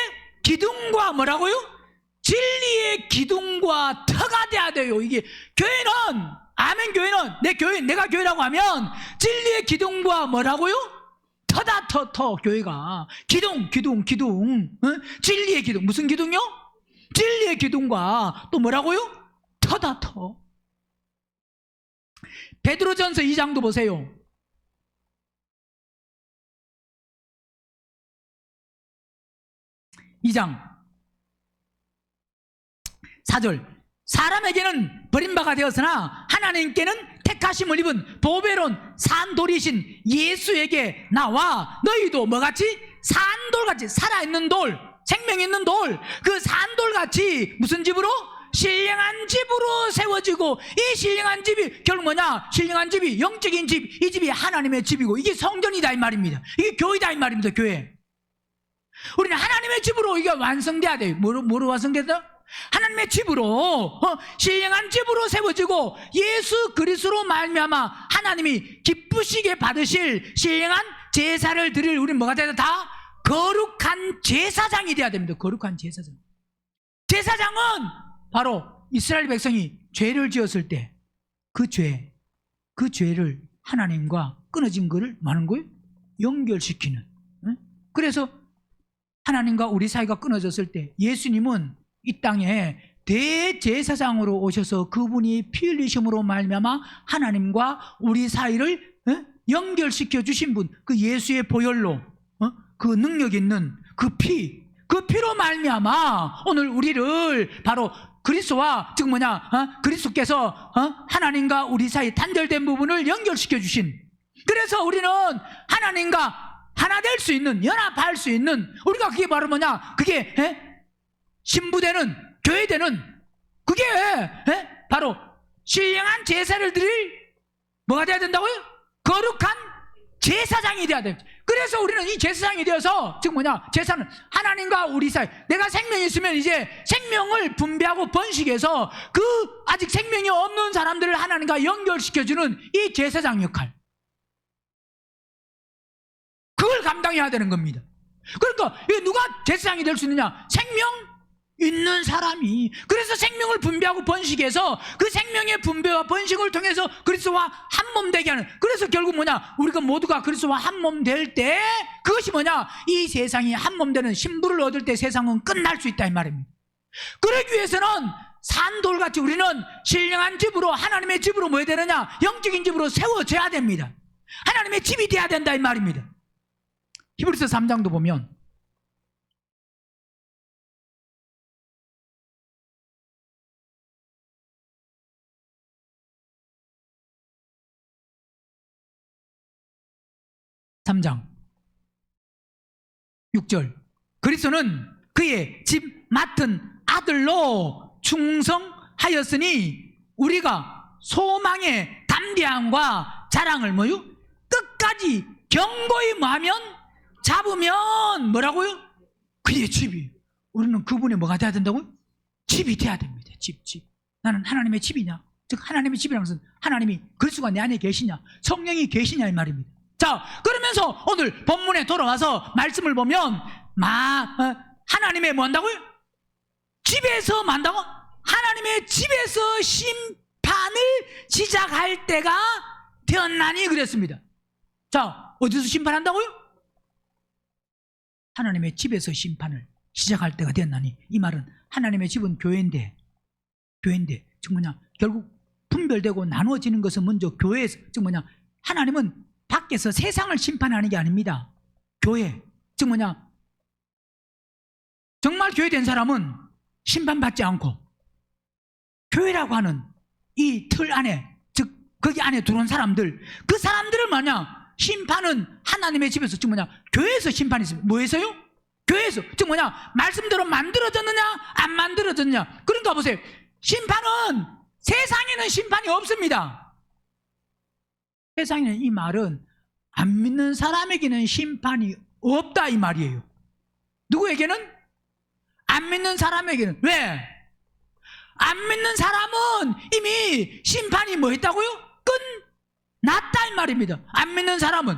A: 기둥과 뭐라고요? 진리의 기둥과 터가 돼야 돼요. 이게 교회는, 아멘 교회는, 내가 교회라고 하면 진리의 기둥과 뭐라고요? 터다. 교회가 기둥. 진리의 기둥. 무슨 기둥요? 진리의 기둥과 또 뭐라고요? 터다. 베드로전서 2장도 보세요. 2장 4절. 사람에게는 버림바가 되었으나 하나님께는 택하심을 입은 보배로운 산돌이신 예수에게 나와 너희도 뭐같이? 산돌같이, 살아있는 돌, 생명 있는 돌, 그 산돌같이 무슨 집으로? 신령한 집으로 세워지고, 이 신령한 집이 결국 뭐냐? 신령한 집이 영적인 집, 이 집이 하나님의 집이고, 이게 성전이다 이 말입니다. 이게 교회다 이 말입니다. 교회. 우리는 하나님의 집으로 이게 완성돼야 돼요. 뭐로 완성된다? 하나님의 집으로, 신령한 집으로 세워지고 예수 그리스도로 말미암아 하나님이 기쁘시게 받으실 신령한 제사를 드릴, 우리는 뭐가 돼야 다? 거룩한 제사장이 돼야 됩니다. 거룩한 제사장. 제사장은 바로 이스라엘 백성이 죄를 지었을 때 그 죄를 하나님과 끊어진 거를 많은 거예요? 연결시키는. 그래서 하나님과 우리 사이가 끊어졌을 때 예수님은 이 땅에 대제사장으로 오셔서 그분이 피 흘리심으로 말미암아 하나님과 우리 사이를 연결시켜 주신 분, 그 예수의 보혈로, 그 능력 있는 그 피로 말미암아 오늘 우리를 바로 그리스도와, 즉 그리스도께서 하나님과 우리 사이 단절된 부분을 연결시켜 주신, 그래서 우리는 하나님과 하나 될 수 있는, 연합할 수 있는, 우리가 그게 바로 그게 신부되는, 교회되는, 그게 바로 신령한 제사를 드릴 뭐가 돼야 된다고요? 거룩한 제사장이 돼야 됩니다. 그래서 우리는 이 제사장이 되어서, 즉 제사는 하나님과 우리 사이, 내가 생명이 있으면 이제 생명을 분배하고 번식해서 그 아직 생명이 없는 사람들을 하나님과 연결시켜주는 이 제사장 역할, 그걸 감당해야 되는 겁니다. 그러니까 누가 제사장이 될 수 있느냐? 생명 있는 사람이. 그래서 생명을 분배하고 번식해서 그 생명의 분배와 번식을 통해서 그리스도와 한 몸 되게 하는, 그래서 결국 우리가 모두가 그리스도와 한 몸 될 때, 그것이 이 세상이 한 몸 되는 신부를 얻을 때 세상은 끝날 수 있다 이 말입니다. 그러기 위해서는 산돌같이 우리는 신령한 집으로, 하나님의 집으로 뭐 해야 되느냐? 영적인 집으로 세워져야 됩니다. 하나님의 집이 돼야 된다 이 말입니다. 히브리서 3장도 보면 (3장) 6절 그리스도는 그의 집 맡은 아들로 충성하였으니 우리가 소망의 담대함과 자랑을 뭐요? 끝까지 견고히 뭐하면? 잡으면 뭐라고요? 그의 집이. 우리는 그분의 뭐가 돼야 된다고요? 집이 돼야 됩니다. 집. 나는 하나님의 집이냐? 즉 하나님의 집이라는 것은 하나님이 그리스도가 내 안에 계시냐? 성령이 계시냐 이 말입니다. 자, 그러면서 오늘 본문에 돌아와서 말씀을 보면 하나님의 뭐 한다고요? 집에서 뭐 한다고? 하나님의 집에서 심판을 시작할 때가 되었나니 그랬습니다. 자, 어디서 심판한다고요? 하나님의 집에서 심판을 시작할 때가 되었나니, 이 말은 하나님의 집은 교회인데 즉 뭐냐, 결국 분별되고 나누어지는 것은 먼저 교회에서, 즉 뭐냐, 하나님은 밖에서 세상을 심판하는 게 아닙니다. 교회, 즉 뭐냐, 정말 교회된 사람은 심판받지 않고 교회라고 하는 이 틀 안에, 즉 거기 안에 들어온 사람들, 그 사람들을 뭐냐, 심판은 하나님의 집에서, 즉 뭐냐, 교회에서 심판이 있습니다. 뭐에서요? 교회에서. 즉 뭐냐, 말씀대로 만들어졌느냐 안 만들어졌느냐. 그러니까 보세요, 심판은, 세상에는 심판이 없습니다. 세상에는, 이 말은 안 믿는 사람에게는 심판이 없다 이 말이에요. 누구에게는? 안 믿는 사람에게는. 왜? 안 믿는 사람은 이미 심판이 뭐 했다고요? 끝났다 이 말입니다. 안 믿는 사람은.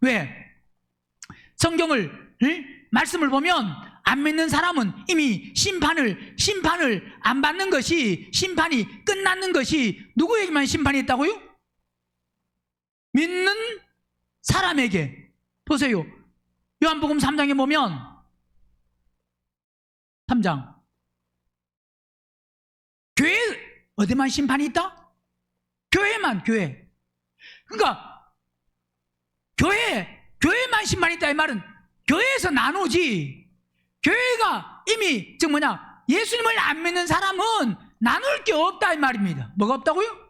A: 왜? 성경을 말씀을 보면 안 믿는 사람은 이미 심판을 안 받는 것이, 심판이 끝났는 것이 누구에게만 심판이 있다고요? 믿는 사람에게. 보세요, 요한복음 3장에 보면 3장 교회 어디만 심판이 있다? 교회만. 교회. 그러니까 교회만 심판이 있다 이 말은 교회에서 나누지, 교회가 이미, 즉 뭐냐, 예수님을 안 믿는 사람은 나눌 게 없다 이 말입니다. 뭐가 없다고요?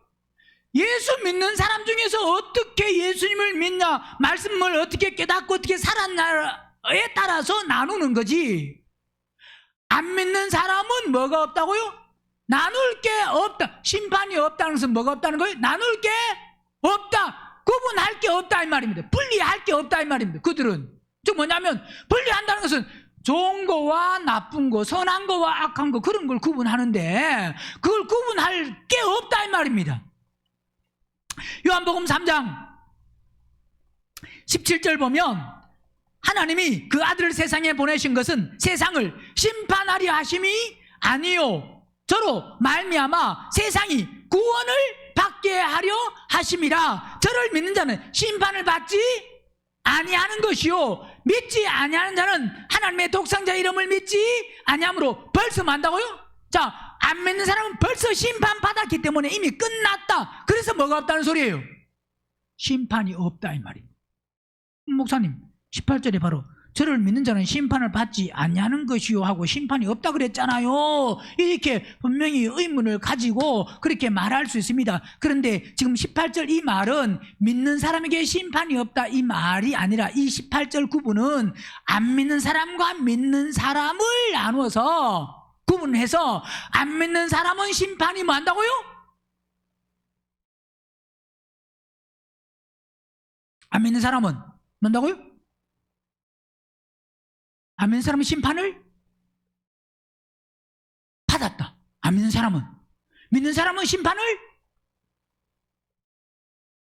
A: 예수 믿는 사람 중에서 어떻게 예수님을 믿냐, 말씀을 어떻게 깨닫고 어떻게 살았냐에 따라서 나누는 거지. 안 믿는 사람은 뭐가 없다고요? 나눌 게 없다. 심판이 없다는 것은 뭐가 없다는 거예요? 나눌 게 없다. 구분할 게 없다 이 말입니다. 분리할 게 없다 이 말입니다. 그들은. 즉 뭐냐면, 분리한다는 것은 좋은 거와 나쁜 거, 선한 거와 악한 거, 그런 걸 구분하는데 그걸 구분할 게 없다 이 말입니다. 요한복음 3장 17절 보면 하나님이 그 아들을 세상에 보내신 것은 세상을 심판하려 하심이 아니요 저로 말미암아 세상이 구원을 받게 하려 하심이라. 저를 믿는 자는 심판을 받지 아니하는 것이요 믿지 아니하는 자는 하나님의 독생자 이름을 믿지 아니함으로 벌써 만다고요? 자, 안 믿는 사람은 벌써 심판받았기 때문에 이미 끝났다. 그래서 뭐가 없다는 소리예요? 심판이 없다 이 말입니다. 목사님, 18절에 바로 저를 믿는 자는 심판을 받지 아니하는 것이요 하고 심판이 없다 그랬잖아요. 이렇게 분명히 의문을 가지고 그렇게 말할 수 있습니다. 그런데 지금 18절 이 말은 믿는 사람에게 심판이 없다 이 말이 아니라, 이 18절 구분은 안 믿는 사람과 믿는 사람을 나누어서 구분해서, 안 믿는 사람은 심판이 뭐 한다고요? 안 믿는 사람은 뭔다고요? 안 믿는 사람은 심판을 받았다. 안 믿는 사람은. 믿는 사람은 심판을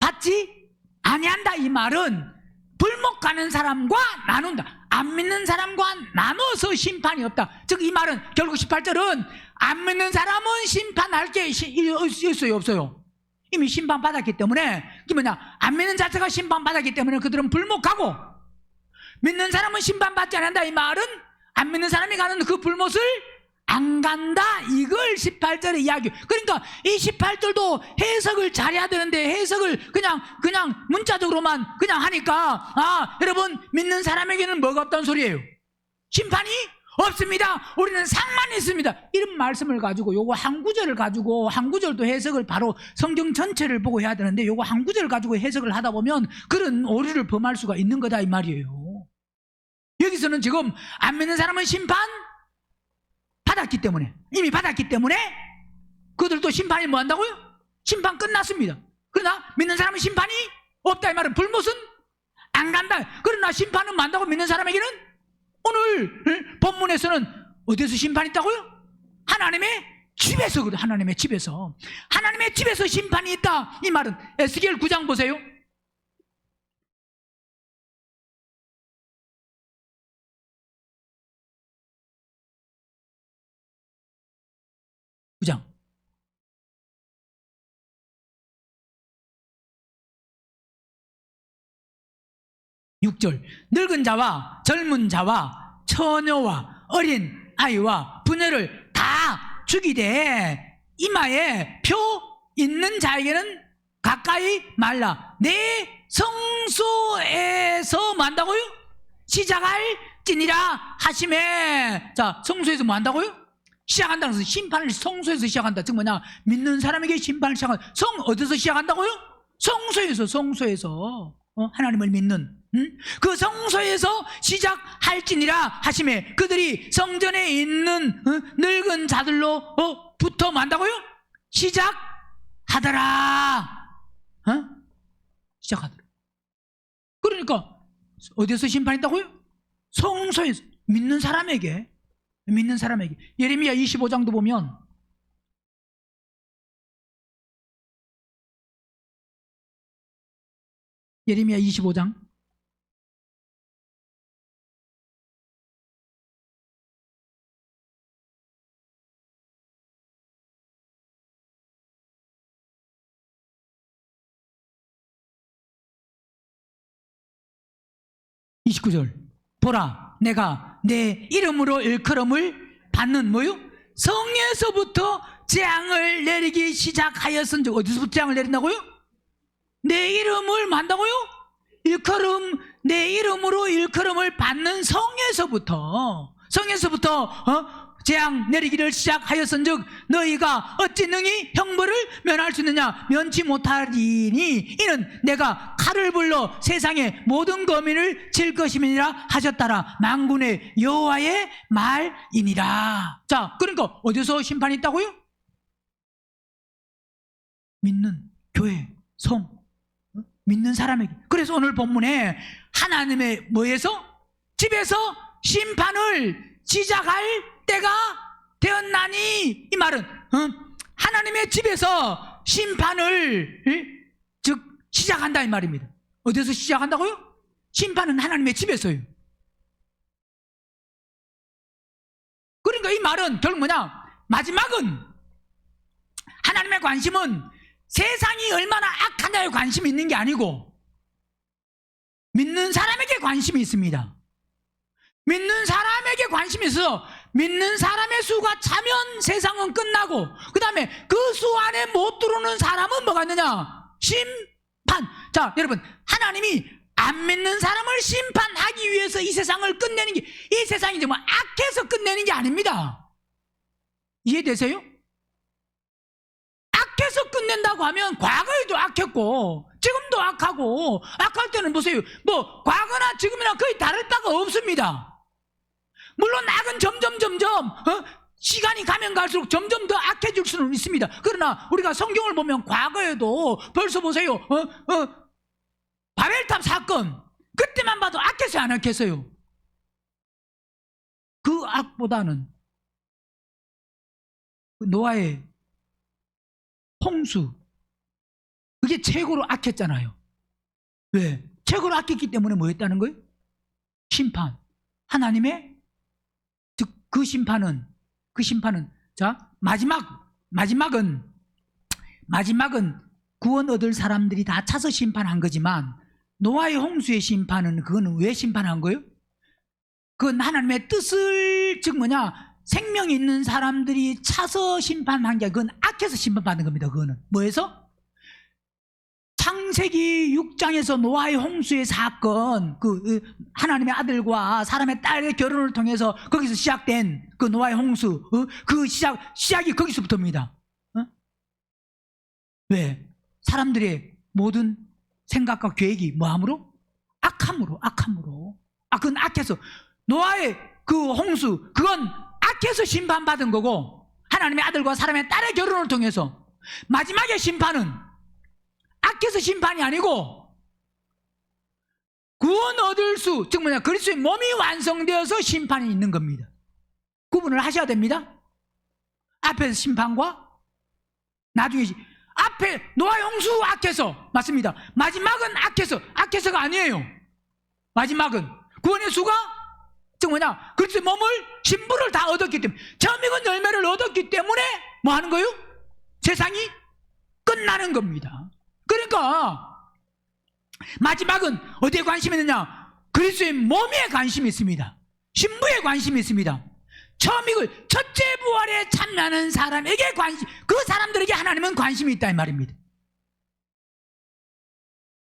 A: 받지 아니한다 이 말은 불목하는 사람과 나눈다. 안 믿는 사람과 나눠서 심판이 없다. 즉 이 말은 결국 18절은 안 믿는 사람은 심판할 게 있어요 없어요? 이미 심판받았기 때문에, 이게 뭐냐, 안 믿는 자체가 심판받았기 때문에 그들은 불목하고, 믿는 사람은 심판받지 않는다 이 말은 안 믿는 사람이 가는 그 불못을 안 간다, 이걸 18절에 이야기. 그러니까 이 18절도 해석을 잘해야 되는데 해석을 그냥 문자적으로만 그냥 하니까 여러분, 믿는 사람에게는 뭐가 없다는 소리예요? 심판이 없습니다. 우리는 상만 있습니다. 이런 말씀을 가지고 요거 한 구절을 가지고, 한 구절도 해석을 바로 성경 전체를 보고 해야 되는데 요거 한 구절을 가지고 해석을 하다 보면 그런 오류를 범할 수가 있는 거다 이 말이에요. 여기서는 지금 안 믿는 사람은 심판 받았기 때문에, 이미 받았기 때문에 그들도 심판이 뭐 한다고요? 심판 끝났습니다. 그러나 믿는 사람은 심판이 없다 이 말은 불못은 안 간다. 그러나 심판은 뭐 한다고? 믿는 사람에게는 오늘 본문에서는 어디서 심판이 있다고요? 하나님의 집에서. 하나님의 집에서 심판이 있다 이 말은 에스겔 9장 보세요. 9장 6절. 늙은 자와 젊은 자와 처녀와 어린 아이와 부녀를 다 죽이되 이마에 표 있는 자에게는 가까이 말라. 내 성소에서 뭐 한다고요? 시작할지니라 하시매. 자, 성소에서 뭐 한다고요? 시작한다는 것은 심판을 성소에서 시작한다. 즉 뭐냐? 믿는 사람에게 심판을 시작한다. 어디서 시작한다고요? 성소에서 하나님을 믿는 그 성소에서 시작할지니라 하시매. 그들이 성전에 있는 늙은 자들로 부터 만다고요? 시작하더라. 시작하더라. 그러니까 어디서 심판했다고요? 성소에서. 믿는 사람에게. 예레미야 25장도 보면 예레미야 25장 29절. 보라, 내가 내 이름으로 일컬음을 받는 뭐요? 성에서부터 재앙을 내리기 시작하였은 즉. 어디서부터 재앙을 내린다고요? 내 이름을 만다고요? 일컬음, 내 이름으로 일컬음을 받는 성에서부터 재앙 내리기를 시작하였은즉 너희가 어찌 능히 형벌을 면할 수 있느냐? 면치 못하리니 이는 내가 칼을 불러 세상의 모든 거민을 칠 것임이니라 하셨다라. 만군의 여호와의 말이니라. 자, 그러니까 어디서 심판이 있다고요? 믿는 교회, 성, 믿는 사람에게. 그래서 오늘 본문에 하나님의 뭐에서? 집에서 심판을 시작할 때가 되었나니 이 말은 하나님의 집에서 심판을 즉 시작한다 이 말입니다. 어디서 시작한다고요? 심판은 하나님의 집에서요. 그러니까 이 말은 결국 뭐냐? 마지막은 하나님의 관심은 세상이 얼마나 악하냐에 관심이 있는 게 아니고 믿는 사람에게 관심이 있습니다. 믿는 사람에게 관심이 있어. 믿는 사람의 수가 차면 세상은 끝나고 그 다음에 그 수 안에 못 들어오는 사람은 뭐가 있느냐? 심판. 자, 여러분, 하나님이 안 믿는 사람을 심판하기 위해서 이 세상을 끝내는 게, 이 세상이 정말 악해서 끝내는 게 아닙니다. 이해되세요? 악해서 끝낸다고 하면 과거에도 악했고 지금도 악하고, 악할 때는 보세요, 뭐 과거나 지금이나 거의 다를 바가 없습니다. 물론 악은 점점 시간이 가면 갈수록 점점 더 악해질 수는 있습니다. 그러나 우리가 성경을 보면 과거에도 벌써 보세요, 바벨탑 사건 그때만 봐도 악했어요, 안 악했어요? 그 악보다는 노아의 홍수, 그게 최고로 악했잖아요. 왜? 최고로 악했기 때문에 뭐였다는 거예요? 심판. 하나님의 그 심판은 자, 마지막은 구원 얻을 사람들이 다 차서 심판한 거지만 노아의 홍수의 심판은 그거는 왜 심판한 거예요? 그건 하나님의 뜻을, 즉 뭐냐, 생명이 있는 사람들이 차서 심판한 게 그건 악해서 심판받는 겁니다. 그거는 뭐해서? 창세기 6장에서 노아의 홍수의 사건, 그 하나님의 아들과 사람의 딸의 결혼을 통해서 거기서 시작된 그 노아의 홍수, 그 시작이 거기서부터입니다. 왜? 사람들의 모든 생각과 계획이 뭐함으로? 악함으로. 그건 악해서. 노아의 그 홍수, 그건 악해서 심판받은 거고, 하나님의 아들과 사람의 딸의 결혼을 통해서 마지막의 심판은 악해서 심판이 아니고 구원 얻을 수, 즉 뭐냐, 그리스도의 몸이 완성되어서 심판이 있는 겁니다. 구분을 하셔야 됩니다. 앞에서 심판과 나중에 앞에 노아의 홍수 악해서 맞습니다. 마지막은 악해서가 아니에요. 마지막은 구원의 수가, 즉 뭐냐, 그리스도의 몸을 신부를 다 얻었기 때문에, 처음 익은 열매를 얻었기 때문에 뭐 하는 거예요? 세상이 끝나는 겁니다. 그러니까 마지막은 어디에 관심이 있느냐? 그리스도의 몸에 관심이 있습니다. 신부에 관심이 있습니다. 처음 익을 첫째 부활에 참여하는 사람에게 관심, 그 사람들에게 하나님은 관심이 있다 이 말입니다.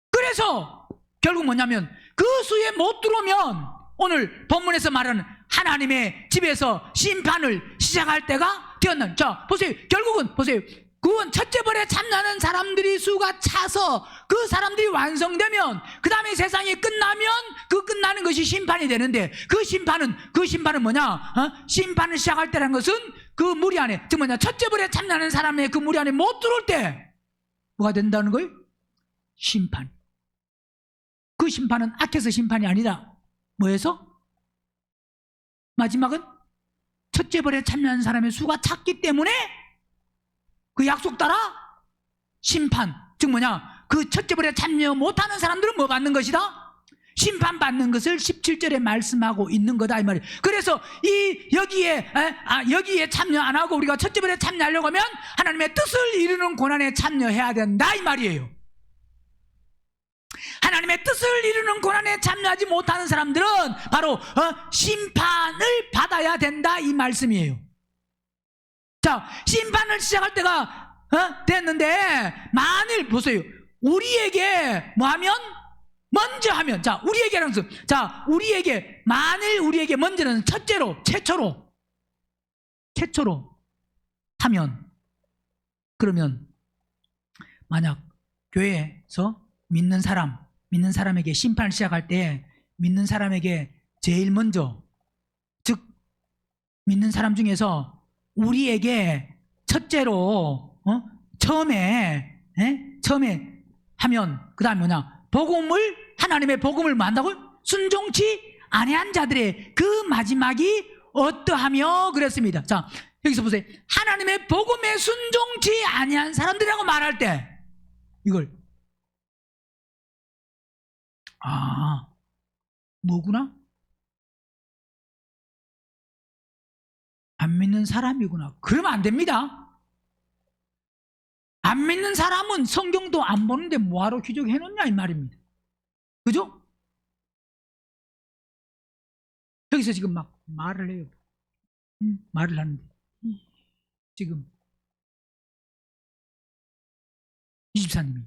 A: 그래서 결국 뭐냐면 그 수에 못 들어오면 오늘 본문에서 말하는 하나님의 집에서 심판을 시작할 때가 되었는. 자, 보세요. 결국은 보세요. 구원 첫째 벌에 참여하는 사람들이 수가 차서 그 사람들이 완성되면, 그 다음에 세상이 끝나면 그 끝나는 것이 심판이 되는데, 그 심판은 뭐냐? 심판을 시작할 때라는 것은 그 무리 안에, 즉 뭐냐, 첫째 벌에 참여하는 사람의 그 무리 안에 못 들어올 때 뭐가 된다는 거예요? 심판. 그 심판은 악해서 심판이 아니라 뭐해서? 마지막은 첫째 벌에 참여하는 사람의 수가 찼기 때문에 그 약속 따라 심판, 즉 뭐냐, 그 첫째 벌에 참여 못하는 사람들은 뭐 받는 것이다? 심판받는 것을 17절에 말씀하고 있는 거다 이 말이에요. 그래서 여기에 참여 안 하고 우리가 첫째 벌에 참여하려고 하면 하나님의 뜻을 이루는 고난에 참여해야 된다 이 말이에요. 하나님의 뜻을 이루는 고난에 참여하지 못하는 사람들은 바로 심판을 받아야 된다 이 말씀이에요. 자, 심판을 시작할 때가 됐는데, 만일 보세요, 우리에게 뭐하면? 먼저 하면, 자, 우리에게라는 것은, 자, 만일 우리에게 먼저는 최초로 하면, 그러면 만약 교회에서 믿는 사람에게 심판을 시작할 때 믿는 사람에게 제일 먼저, 즉 믿는 사람 중에서 우리에게 첫째로 처음에 하면, 그 다음에 뭐냐, 하나님의 복음을 뭐 한다고요? 순종치 아니한 자들의 그 마지막이 어떠하며 그랬습니다. 자, 여기서 보세요. 하나님의 복음에 순종치 아니한 사람들이라고 말할 때 이걸 뭐구나? 안 믿는 사람이구나. 그러면 안 됩니다. 안 믿는 사람은 성경도 안 보는데 뭐하러 기적해놓냐 이 말입니다. 그죠? 여기서 지금 막 말을 해요. 말을 하는데 지금 이 집사님이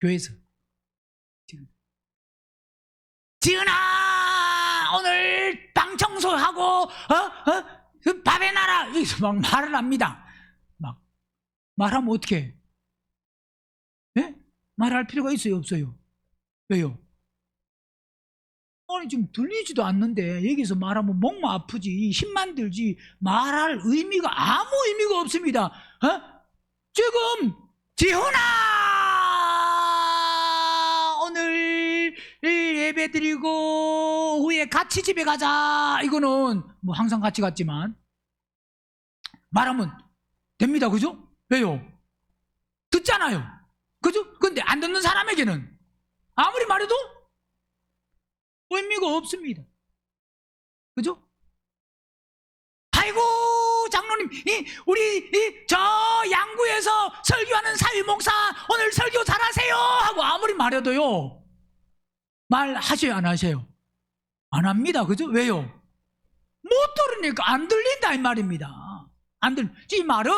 A: 교회에서 지금 지은아 오늘 방 청소하고 그 밥에 나라 여기서 막 말을 합니다. 막 말하면 어떻게 해? 예? 말할 필요가 있어요 없어요? 왜요? 아니 지금 들리지도 않는데 여기서 말하면 목만 아프지 힘만 들지 말할 의미가 아무 의미가 없습니다. 지금 지훈아 오늘 예배 드리고 후에 같이 집에 가자, 이거는 뭐 항상 같이 갔지만 말하면 됩니다. 그죠? 왜요? 듣잖아요. 그죠? 근데 안 듣는 사람에게는 아무리 말해도 의미가 없습니다. 그죠? 아이고 장로님 저 양구에서 설교하는 사위목사 오늘 설교 잘하세요 하고 아무리 말해도요 말하셔요 안 하세요? 안 합니다. 그죠? 왜요? 못 들으니까 안 들린다 이 말입니다. 이 말은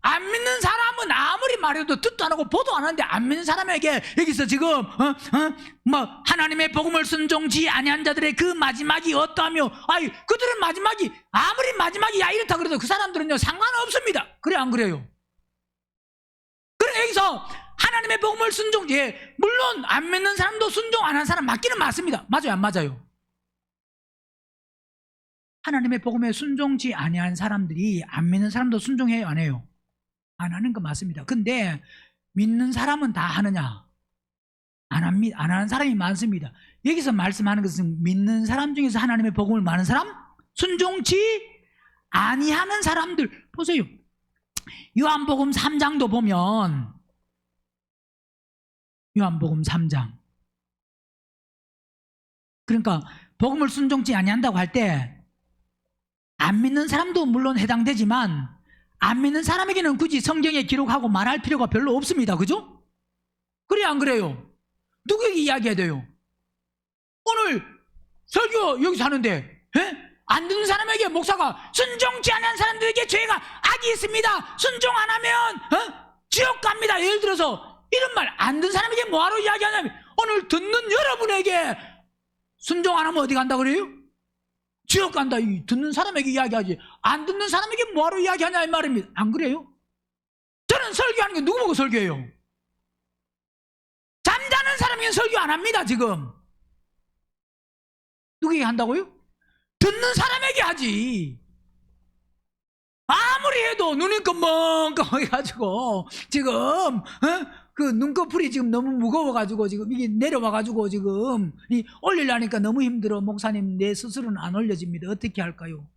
A: 안 믿는 사람은 아무리 말해도 듣도 안 하고 보도 안 하는데, 안 믿는 사람에게 여기서 지금 뭐 하나님의 복음을 순종치 아니한 자들의 그 마지막이 어떠하며, 아이 그들은 마지막이 아무리 마지막이 야 이렇다 그래도 그 사람들은요 상관없습니다. 그래 안 그래요? 그래 여기서 하나님의 복음을 순종, 예, 물론 안 믿는 사람도 순종 안 한 사람 맞기는 맞습니다. 맞아요 안 맞아요? 하나님의 복음에 순종치 아니한 사람들이 안 믿는 사람도 순종해요 안 해요? 안 하는 거 맞습니다. 근데 믿는 사람은 다 하느냐? 안 하는 사람이 많습니다. 여기서 말씀하는 것은 믿는 사람 중에서 하나님의 복음을 많은 사람, 순종치 아니하는 사람들. 보세요, 요한복음 3장도 보면, 요한복음 3장, 그러니까 복음을 순종치 아니한다고 할 때 안 믿는 사람도 물론 해당되지만 안 믿는 사람에게는 굳이 성경에 기록하고 말할 필요가 별로 없습니다. 그죠? 그래 안 그래요? 누구에게 이야기해야 돼요? 오늘 설교 여기서 하는데, 안 듣는 사람에게 목사가 순종치 않은 사람들에게 죄가 악이 있습니다, 순종 안 하면 지옥 갑니다, 예를 들어서 이런 말 안 듣는 사람에게 뭐하러 이야기하냐면, 오늘 듣는 여러분에게 순종 안 하면 어디 간다 그래요? 지옥 간다. 이 듣는 사람에게 이야기하지, 안 듣는 사람에게 뭐하러 이야기하냐 이 말입니다. 안 그래요? 저는 설교하는 게 누구 보고 설교해요? 잠자는 사람에게 설교 안 합니다. 지금 누구에게 한다고요? 듣는 사람에게 하지. 아무리 해도 눈이 껌멍껌해가지고 지금 그 눈꺼풀이 지금 너무 무거워가지고 지금 이게 내려와가지고 지금 올리려니까 너무 힘들어. 목사님 내 스스로는 안 올려집니다. 어떻게 할까요?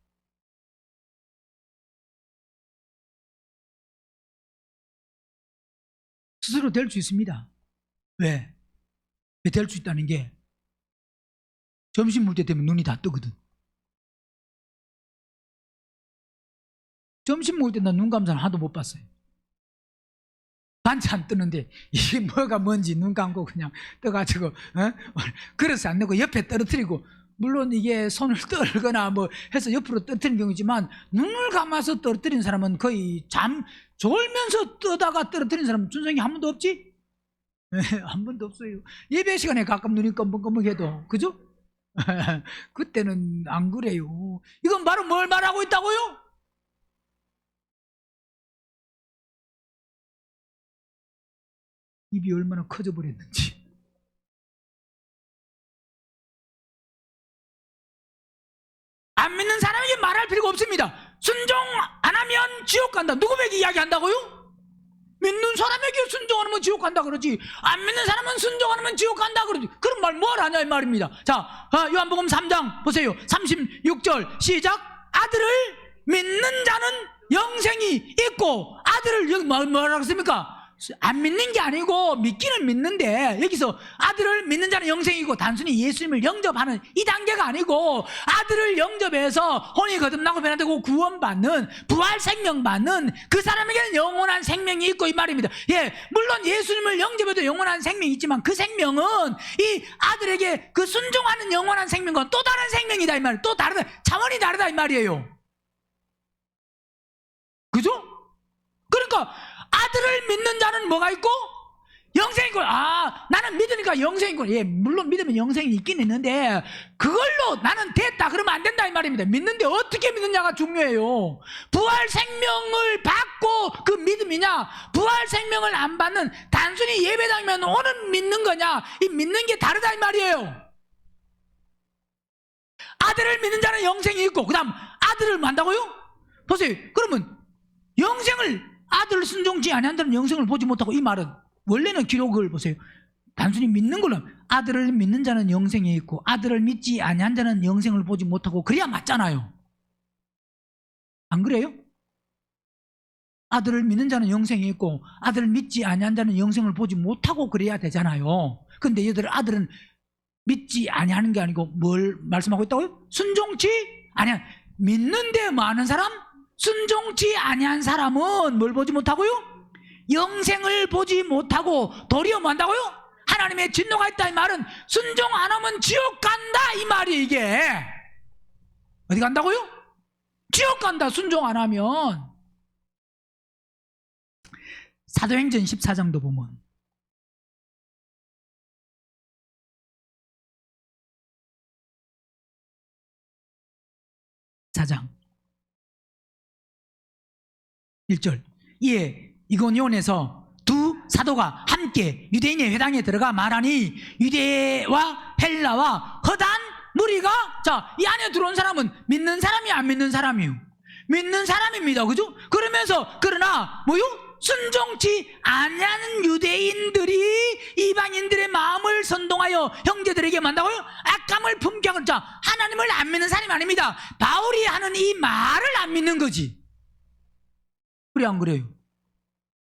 A: 스스로 될 수 있습니다. 왜? 왜 될 수 있다는 게, 점심 먹을 때 되면 눈이 다 뜨거든. 점심 먹을 때 난 눈 감사는 하도 못 봤어요. 반찬 뜨는데 이게 뭐가 뭔지 눈 감고 그냥 떠가지고 그릇을 안 내고 옆에 떨어뜨리고, 물론 이게 손을 떨거나 뭐 해서 옆으로 떨어뜨리는 경우지만 눈을 감아서 떨어뜨리는 사람은 거의 졸면서 떠다가 떨어뜨리는 사람은 준성이 한 번도 없지? 한 번도 없어요. 예배 시간에 가끔 눈이 껌뻑껌뻑해도, 그죠? 그때는 안 그래요. 이건 바로 뭘 말하고 있다고요? 입이 얼마나 커져버렸는지. 안 믿는 사람에게 말할 필요가 없습니다. 순종 안 하면 지옥 간다. 누구에게 이야기한다고요? 믿는 사람에게 순종 안 하면 지옥 간다 그러지, 안 믿는 사람은 순종 안 하면 지옥 간다 그러지. 그런 말 뭘 하냐 이 말입니다. 자, 요한복음 3장 보세요. 36절 시작. 아들을 믿는 자는 영생이 있고, 아들을 여기 뭐라고 했습니까? 안 믿는 게 아니고 믿기는 믿는데, 여기서 아들을 믿는 자는 영생이고 단순히 예수님을 영접하는 이 단계가 아니고, 아들을 영접해서 혼이 거듭나고 변화되고 구원받는, 부활 생명 받는 그 사람에게는 영원한 생명이 있고 이 말입니다. 예, 물론 예수님을 영접해도 영원한 생명이 있지만 그 생명은 이 아들에게 그 순종하는 영원한 생명과 또 다른 생명이다 이 말이에요. 또 다르다, 차원이 다르다 이 말이에요. 그죠? 그러니까 아들을 믿는 자는 뭐가 있고? 영생이 있고. 나는 믿으니까 영생이 있고. 예, 물론 믿으면 영생이 있긴 있는데 그걸로 나는 됐다 그러면 안 된다 이 말입니다. 믿는데 어떻게 믿느냐가 중요해요. 부활 생명을 받고 그 믿음이냐, 부활 생명을 안 받는 단순히 예배당이면 오는 믿는 거냐, 이 믿는 게 다르다 이 말이에요. 아들을 믿는 자는 영생이 있고, 그 다음 아들을 만다고요? 보세요. 그러면 영생을, 아들 순종치 아니한다는 영생을 보지 못하고, 이 말은 원래는 기록을 보세요. 단순히 믿는 걸로 아들을 믿는 자는 영생이 있고 아들을 믿지 아니한 자는 영생을 보지 못하고, 그래야 맞잖아요. 안 그래요? 아들을 믿는 자는 영생이 있고 아들을 믿지 아니한 자는 영생을 보지 못하고 그래야 되잖아요. 근데 얘들 아들은 믿지 아니하는 게 아니고 뭘 말씀하고 있다고요? 순종치 아니한, 믿는데 많은 사람, 순종치 아니한 사람은 뭘 보지 못하고요? 영생을 보지 못하고 도리어 뭐 한다고요? 하나님의 진노가 있다 이 말은 순종 안 하면 지옥 간다 이 말이, 이게 어디 간다고요? 지옥 간다. 순종 안 하면. 사도행전 14장도 보면 4장 1절 이에 이고니온에서 두 사도가 함께 유대인의 회당에 들어가 말하니 유대와 헬라와 허단 무리가 자, 이 안에 들어온 사람은 믿는 사람이 안 믿는 사람이요? 믿는 사람입니다. 그죠? 그러면서 그러나 뭐요? 순종치 아니하는 유대인들이 이방인들의 마음을 선동하여 형제들에게 만다고요? 악감을 품격을 자 하나님을 안 믿는 사람이 아닙니다. 바울이 하는 이 말을 안 믿는 거지. 그래 안 그래요?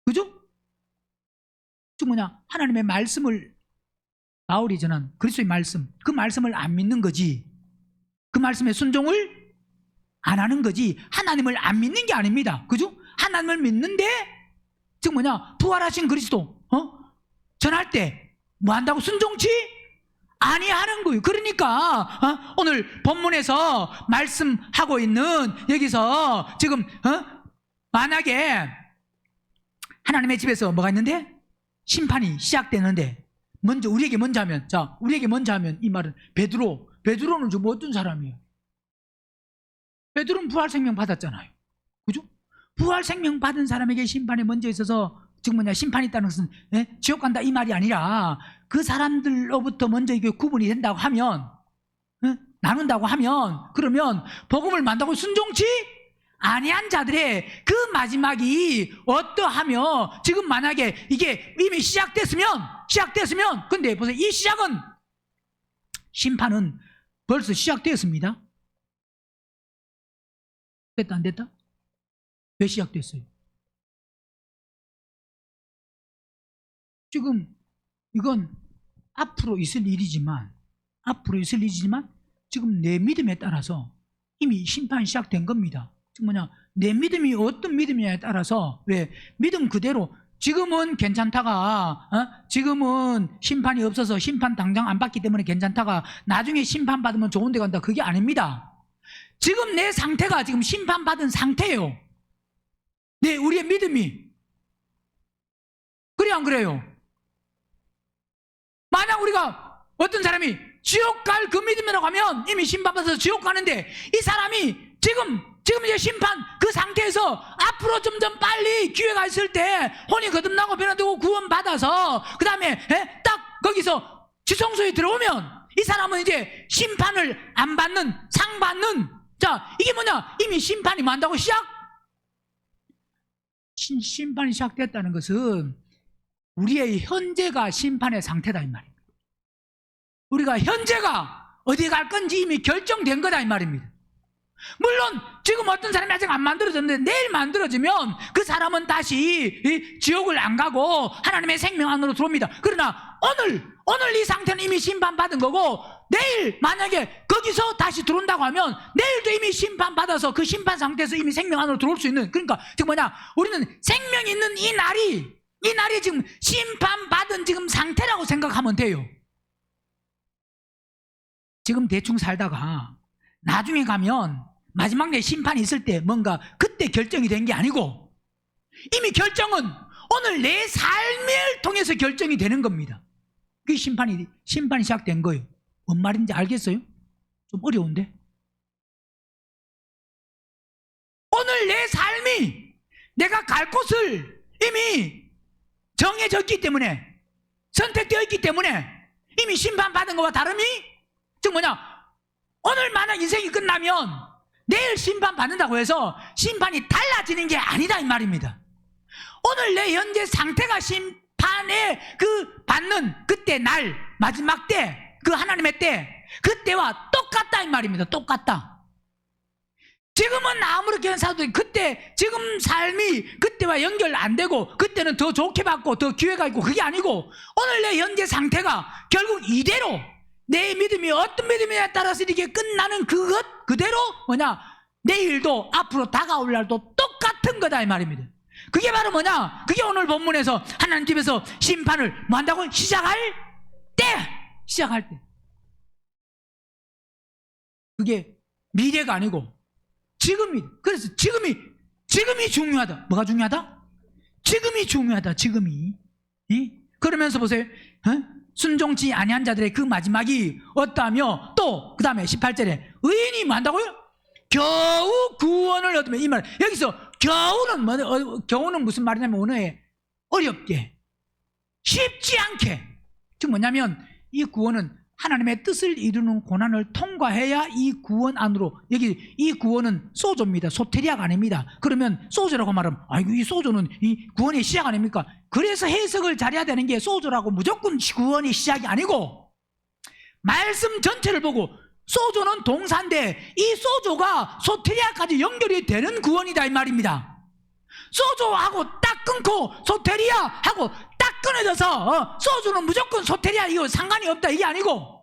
A: 그죠? 즉 뭐냐 하나님의 말씀을 바울이 전한 그리스도의 말씀 그 말씀을 안 믿는 거지. 그 말씀에 순종을 안 하는 거지. 하나님을 안 믿는 게 아닙니다. 그죠? 하나님을 믿는데 즉 뭐냐 부활하신 그리스도 전할 때 뭐 한다고 순종치 아니하는 거예요. 그러니까 오늘 본문에서 말씀하고 있는 여기서 지금 만약에 하나님의 집에서 뭐가 있는데 심판이 시작되는데 먼저 우리에게 먼저 하면 자 우리에게 먼저 하면 이 말은 베드로는 좀 어떤 사람이에요? 베드로는 부활 생명 받았잖아요. 그죠? 부활 생명 받은 사람에게 심판이 먼저 있어서 즉 뭐냐 심판이 있다는 것은 지옥 간다 이 말이 아니라 그 사람들로부터 먼저 이게 구분이 된다고 하면 나눈다고 하면 그러면 복음을 만다고 순종치 아니한 자들의 그 마지막이 어떠하며 지금 만약에 이게 이미 시작됐으면 근데 보세요 이 시작은 심판은 벌써 시작되었습니다. 됐다 안 됐다? 왜 시작됐어요? 지금 이건 앞으로 있을 일이지만 지금 내 믿음에 따라서 이미 심판이 시작된 겁니다. 즉 뭐냐 내 믿음이 어떤 믿음이냐에 따라서 왜 믿음 그대로 지금은 괜찮다가 지금은 심판이 없어서 심판 당장 안 받기 때문에 괜찮다가 나중에 심판 받으면 좋은 데 간다 그게 아닙니다. 지금 내 상태가 지금 심판받은 상태예요. 네, 우리의 믿음이. 그래 안 그래요? 만약 우리가 어떤 사람이 지옥 갈 그 믿음이라고 하면 이미 심판받아서 지옥 가는데 이 사람이 지금 이제 심판 그 상태에서 앞으로 점점 빨리 기회가 있을 때 혼이 거듭나고 변화되고 구원받아서 그 다음에 딱 거기서 지성소에 들어오면 이 사람은 이제 심판을 안 받는 상 받는 자 이게 뭐냐 이미 심판이 만다고 심판이 시작됐다는 것은 우리의 현재가 심판의 상태다 이 말입니다. 우리가 현재가 어디 갈 건지 이미 결정된 거다 이 말입니다. 물론 지금 어떤 사람이 아직 안 만들어졌는데 내일 만들어지면 그 사람은 다시 지옥을 안 가고 하나님의 생명 안으로 들어옵니다. 그러나 오늘 이 상태는 이미 심판받은 거고 내일 만약에 거기서 다시 들어온다고 하면 내일도 이미 심판받아서 그 심판 상태에서 이미 생명 안으로 들어올 수 있는 그러니까 지금 뭐냐 우리는 생명이 있는 이 날이 지금 심판받은 지금 상태라고 생각하면 돼요. 지금 대충 살다가 나중에 가면 마지막 날 심판이 있을 때 뭔가 그때 결정이 된 게 아니고 이미 결정은 오늘 내 삶을 통해서 결정이 되는 겁니다. 그게 심판이 시작된 거예요. 뭔 말인지 알겠어요? 좀 어려운데 오늘 내 삶이 내가 갈 곳을 이미 정해졌기 때문에 선택되어 있기 때문에 이미 심판받은 것과 다름이 즉 뭐냐 오늘 만약 인생이 끝나면 내일 심판받는다고 해서 심판이 달라지는 게 아니다 이 말입니다. 오늘 내 현재 상태가 심판의 그 받는 그때 날 마지막 때 그 하나님의 때 그때와 똑같다 이 말입니다. 똑같다. 지금은 아무렇게 사도 그때 지금 삶이 그때와 연결 안 되고 그때는 더 좋게 받고 더 기회가 있고 그게 아니고 오늘 내 현재 상태가 결국 이대로 내 믿음이 어떤 믿음이냐에 따라서 이렇게 끝나는 그것 그대로 뭐냐 내일도 앞으로 다가올 날도 똑같은 거다 이 말입니다. 그게 바로 뭐냐 그게 오늘 본문에서 하나님 집에서 심판을 뭐 한다고 시작할 때 그게 미래가 아니고 지금이. 그래서 지금이 중요하다. 뭐가 중요하다? 지금이 중요하다. 지금이. 예? 그러면서 보세요. 순종치 아니한 자들의 그 마지막이 어떠하며 또 그 다음에 18절에 의인이 뭐 한다고요? 겨우 구원을 얻으면. 이 말 여기서 겨우는 겨우는 무슨 말이냐면 오늘에 어렵게 쉽지 않게. 즉 뭐냐면 이 구원은 하나님의 뜻을 이루는 고난을 통과해야 이 구원 안으로. 여기 이 구원은 소조입니다. 소테리아가 아닙니다. 그러면 소조라고 말하면 아이고 이 소조는 이 구원의 시작 아닙니까? 그래서 해석을 잘해야 되는 게 소조라고 무조건 구원의 시작이 아니고 말씀 전체를 보고 소조는 동사인데 이 소조가 소테리아까지 연결이 되는 구원이다 이 말입니다. 소조하고 딱 끊고 소테리아하고 딱 끊어져서 소주는 무조건 소테리아 이거 상관이 없다 이게 아니고.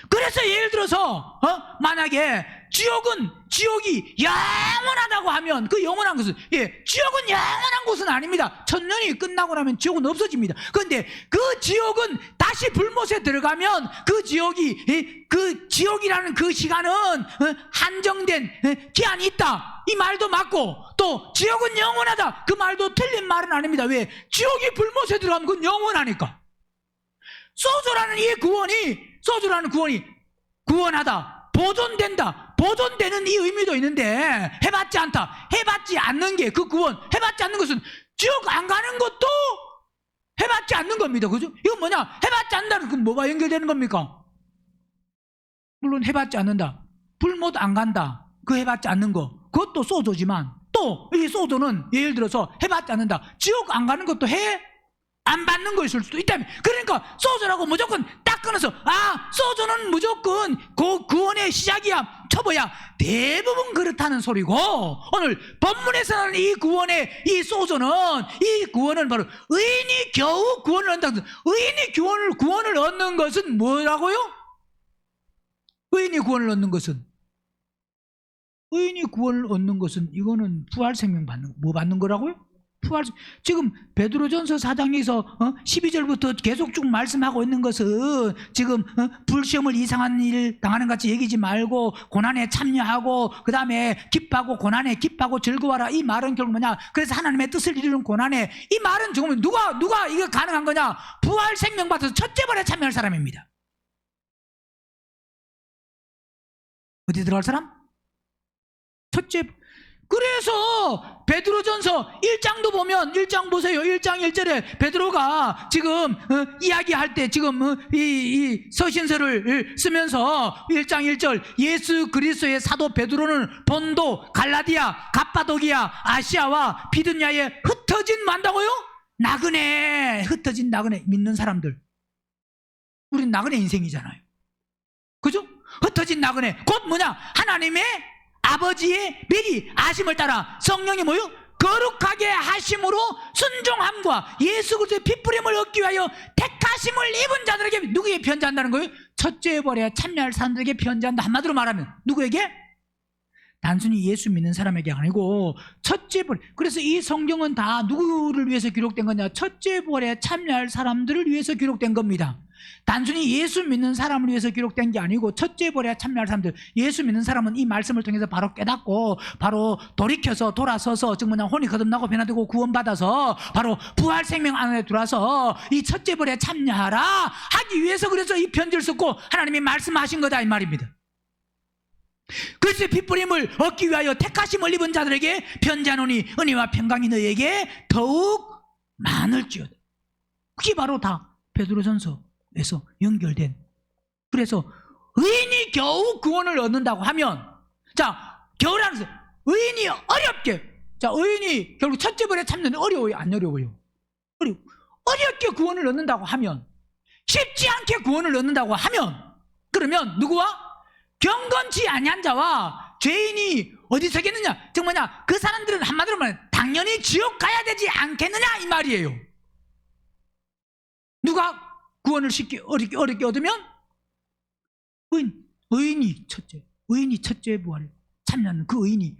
A: 그래서 예를 들어서 만약에 지옥이 영원하다고 하면 그 영원한 것은 지옥은 영원한 곳은 아닙니다. 천년이 끝나고 나면 지옥은 없어집니다. 그런데 그 지옥은 다시 불못에 들어가면 그 지옥이 그 지옥이라는 그 시간은 한정된 기한이 있다 이 말도 맞고, 또 지옥은 영원하다 그 말도 틀린 말은 아닙니다. 왜? 지옥이 불못에 들어가면 그건 영원하니까. 소주라는 구원이 구원하다, 보존되는 이 의미도 있는데 해봤지 않다. 해봤지 않는 게 그 구원. 해봤지 않는 것은 지옥 안 가는 것도 해봤지 않는 겁니다. 그죠? 이건 뭐냐? 해봤지 않는다는 건 뭐가 연결되는 겁니까? 물론 해봤지 않는다. 불못 안 간다. 그 해봤지 않는 거. 그것도 소조지만 또 이 소조는 예를 들어서 해봤지 않는다. 지옥 안 가는 것도 안 받는 것일 수도 있다면. 그러니까 소주라고 무조건 딱 끊어서 소주는 무조건 그 구원의 시작이야, 초보야, 대부분 그렇다는 소리고, 오늘 본문에서는 이 구원은 바로 의인이 겨우 구원을 얻는다. 의인이 구원을 얻는 것은 뭐라고요? 의인이 구원을 얻는 것은 이거는 부활 생명 받는 거라고요? 지금 베드로전서 4장에서 12절부터 계속 쭉 말씀하고 있는 것은 지금 불시험을 이상한 일 당하는 같이 여기지 말고 고난에 참여하고 그 다음에 기뻐하고 고난에 기뻐하고 즐거워라. 이 말은 결국 뭐냐? 그래서 하나님의 뜻을 이루는 고난에, 이 말은 지금 누가 이거 가능한 거냐? 부활 생명 받아서 첫째 벌에 참여할 사람입니다. 어디 들어갈 사람? 첫째. 그래서 베드로전서 1장도 보면 1장 보세요. 1장 1절에 베드로가 지금 이야기할 때 지금 이 서신서를 쓰면서 1장 1절 예수 그리스도의 사도 베드로는 본도, 갈라디아, 갑바도기아, 아시아와 비두냐에 흩어진 만다고요? 흩어진 나그네 믿는 사람들. 우린 나그네 인생이잖아요. 그죠? 흩어진 나그네 곧 뭐냐? 하나님의 아버지의 미리 아심을 따라 성령이 뭐요? 거룩하게 하심으로 순종함과 예수 그리스도의 핏부림을 얻기 위하여 택하심을 입은 자들에게. 누구에게 편지한다는 거예요? 첫째 벌에 참여할 사람들에게 편지한다. 한마디로 말하면 누구에게? 단순히 예수 믿는 사람에게 아니고 첫째 벌. 그래서 이 성경은 다 누구를 위해서 기록된 거냐? 첫째 벌에 참여할 사람들을 위해서 기록된 겁니다. 단순히 예수 믿는 사람을 위해서 기록된 게 아니고 첫째 벌에 참여할 사람들. 예수 믿는 사람은 이 말씀을 통해서 바로 깨닫고 바로 돌아서서 즉 뭐냐 혼이 거듭나고 변화되고 구원받아서 바로 부활 생명 안에 들어와서 이 첫째 벌에 참여하라 하기 위해서 그래서 이 편지를 썼고 하나님이 말씀하신 거다 이 말입니다. 그리스도의 핏부림을 얻기 위하여 택하심을 입은 자들에게 편지하노니 은혜와 평강이 너희에게 더욱 많을지어다. 그게 바로 다 베드로전서에서 연결된. 그래서 의인이 겨우 구원을 얻는다고 하면, 자, 겨우라는 것은 의인이 어렵게, 자, 의인이 결국 첫째 벌에 참는데 어려워요, 안 어려워요? 어렵게 구원을 얻는다고 하면, 쉽지 않게 구원을 얻는다고 하면, 그러면 누구와? 경건치 아니한 자와 죄인이 어디 서겠느냐? 즉 뭐냐? 그 사람들은 한마디로 말해 당연히 지옥 가야 되지 않겠느냐 이 말이에요. 누가 구원을 어렵게 얻으면? 의인이 첫째 부활에 참여하는 그 의인이.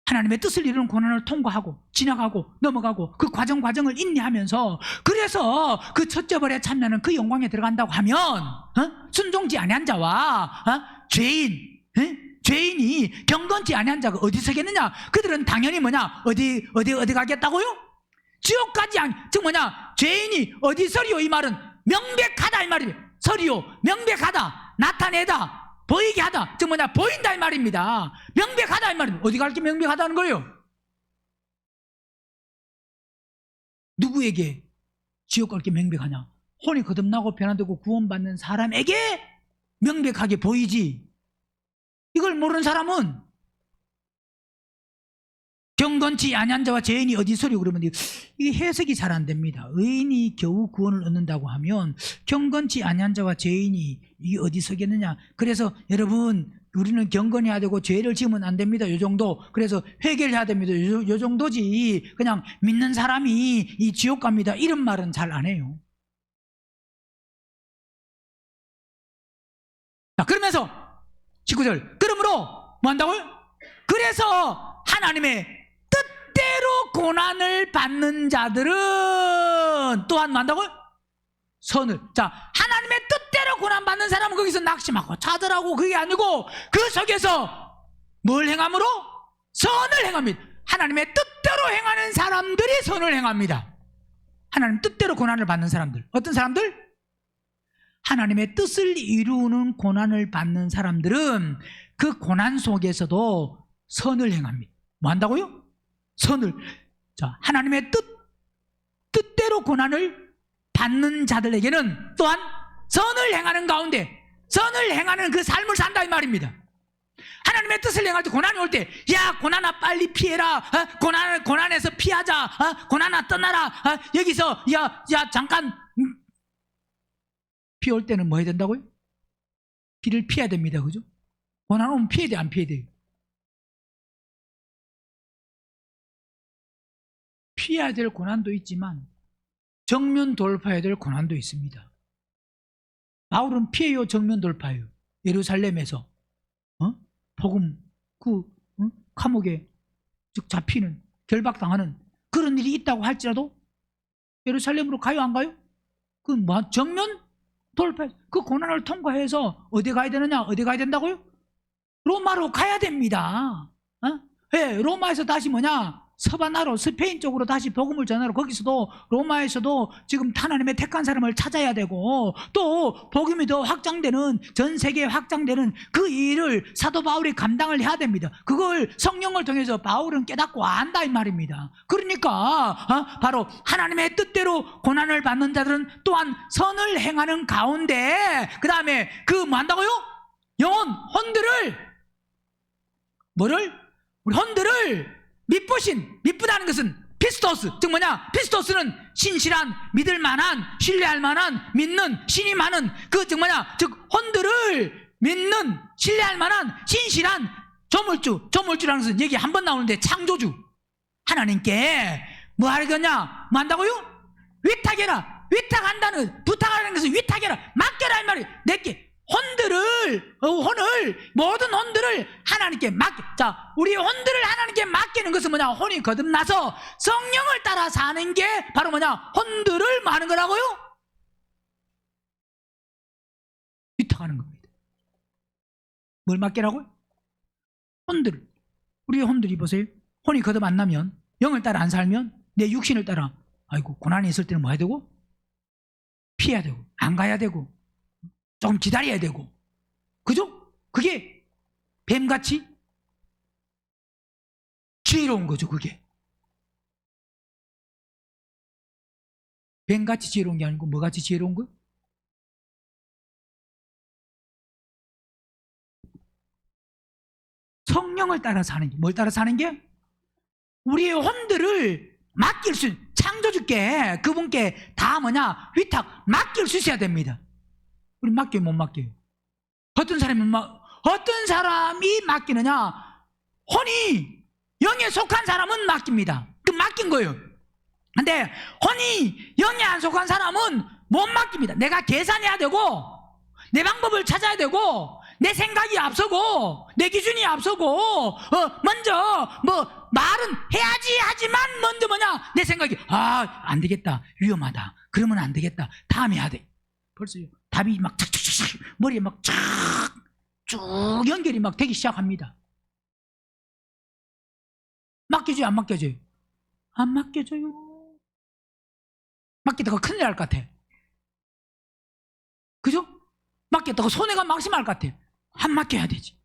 A: 하나님의 뜻을 이루는 고난을 통과하고 지나가고 넘어가고 그 과정을 인내하면서, 그래서 그 첫째 벌에 참나는 그 영광에 들어간다고 하면, 순종지 아니한 자와 죄인이 경건치 아니한 자가 어디 서겠느냐? 그들은 당연히 뭐냐? 어디 가겠다고요? 지옥까지 즉 뭐냐? 죄인이 어디 서리요? 이 말은 명백하다 이 말이에요. 서리요, 명백하다, 나타내다, 보이게 하다, 즉 뭐냐? 보인다 이 말입니다. 명백하다 이 말입니다. 어디 갈 게 명백하다는 거예요? 누구에게 지옥 갈 게 명백하냐? 혼이 거듭나고 변화되고 구원받는 사람에게 명백하게 보이지. 이걸 모르는 사람은 경건치 아니한 자와 죄인이 어디 서리요? 그러면 이게 해석이 잘 안 됩니다. 의인이 겨우 구원을 얻는다고 하면 경건치 아니한 자와 죄인이 이게 어디 서겠느냐? 그래서 여러분, 우리는 경건해야 되고 죄를 지으면 안 됩니다. 요 정도. 그래서 회개를 해야 됩니다. 요 정도지. 그냥 믿는 사람이 이 지옥 갑니다, 이런 말은 잘 안 해요. 자, 그러면서 19절, 그러므로 뭐 한다고요? 그래서 하나님의 뜻대로 고난을 받는 자들은 또한 뭐 한다고요? 선을. 자, 하나님의 뜻대로 고난받는 사람은 거기서 낙심하고 차별하고 그게 아니고 그 속에서 뭘 행함으로? 선을 행합니다. 하나님의 뜻대로 행하는 사람들이 선을 행합니다. 하나님 뜻대로 고난을 받는 사람들. 어떤 사람들? 하나님의 뜻을 이루는 고난을 받는 사람들은 그 고난 속에서도 선을 행합니다. 뭐 한다고요? 선을. 자, 하나님의 뜻대로 고난을 받는 자들에게는 또한 선을 행하는 가운데 선을 행하는 그 삶을 산다 이 말입니다. 하나님의 뜻을 행할 때 고난이 올 때, 야 고난아 빨리 피해라, 고난에서 피하자, 고난아 떠나라, 여기서 야 잠깐, 피 올 때는 뭐 해야 된다고요? 피를 피해야 됩니다. 그죠? 고난 오면 피해야 돼, 안 피해야 돼요? 피해야 될 고난도 있지만 정면 돌파해야 될 고난도 있습니다. 바울은 피해요, 정면 돌파해요. 예루살렘에서 복음 감옥에 즉 잡히는, 결박당하는 그런 일이 있다고 할지라도 예루살렘으로 가요, 안 가요? 그 뭐 정면 돌파, 그 고난을 통과해서 어디 가야 되느냐? 어디 가야 된다고요? 로마로 가야 됩니다. 네, 로마에서 다시 뭐냐? 서바나로, 스페인 쪽으로 다시 복음을 전하러, 거기서도 로마에서도 지금 하나님의 택한 사람을 찾아야 되고, 또 복음이 더 확장되는, 전 세계에 확장되는 그 일을 사도 바울이 감당을 해야 됩니다. 그걸 성령을 통해서 바울은 깨닫고 안다 이 말입니다. 그러니까 바로 하나님의 뜻대로 고난을 받는 자들은 또한 선을 행하는 가운데, 그 다음에 그 뭐 한다고요? 영혼, 혼들을, 뭐를? 우리 혼들을 미쁘다는 것은 피스토스, 즉 뭐냐? 피스토스는 신실한, 믿을 만한, 신뢰할 만한, 믿는, 신이 많은, 그 즉 뭐냐? 즉 혼들을 믿는, 신뢰할 만한, 신실한 조물주라는 것은 여기 한 번 나오는데 창조주 하나님께 뭐 하겠냐? 뭐 한다고요? 위탁해라. 위탁한다는, 부탁하는 것은 위탁해라, 맡겨라 이 말이에요. 내게 모든 혼들을 하나님께 맡겨. 자, 우리 혼들을 하나님께 맡기는 것은 뭐냐? 혼이 거듭나서 성령을 따라 사는 게 바로 뭐냐? 혼들을 뭐 하는 거라고요? 위탁하는 겁니다. 뭘 맡기라고요? 혼들. 우리 혼들이 보세요. 혼이 거듭 안 나면, 영을 따라 안 살면, 내 육신을 따라, 아이고 고난이 있을 때는 뭐 해야 되고? 피해야 되고, 안 가야 되고, 조금 기다려야 되고, 그죠? 그게 뱀같이 지혜로운 거죠. 그게 뱀같이 지혜로운 게 아니고 뭐같이 지혜로운 거예요? 성령을 따라 사는 게, 뭘 따라 사는 게? 우리의 혼들을 맡길 수, 창조주께, 그분께 다 뭐냐? 위탁, 맡길 수 있어야 됩니다. 우리 맡겨요, 못 맡겨요? 어떤 사람이 맡기느냐? 혼이 영에 속한 사람은 맡깁니다. 그 맡긴 거예요. 근데 혼이 영에 안 속한 사람은 못 맡깁니다. 내가 계산해야 되고, 내 방법을 찾아야 되고, 내 생각이 앞서고 내 기준이 앞서고 먼저 뭐 말은 해야지 하지만 먼저 뭐냐 내 생각이 안 되겠다 위험하다 그러면 안 되겠다 다음에 해야 돼. 벌써 답이 막 착착착 머리에 막 쭉 연결이 막 되기 시작합니다. 맡겨줘요 안 맡겨줘요? 안 맡겨줘요. 맡기다가 큰일 날 것 같아. 그죠? 맡겼다가 손해가 막심할 것 같아. 안 맡겨야 되지.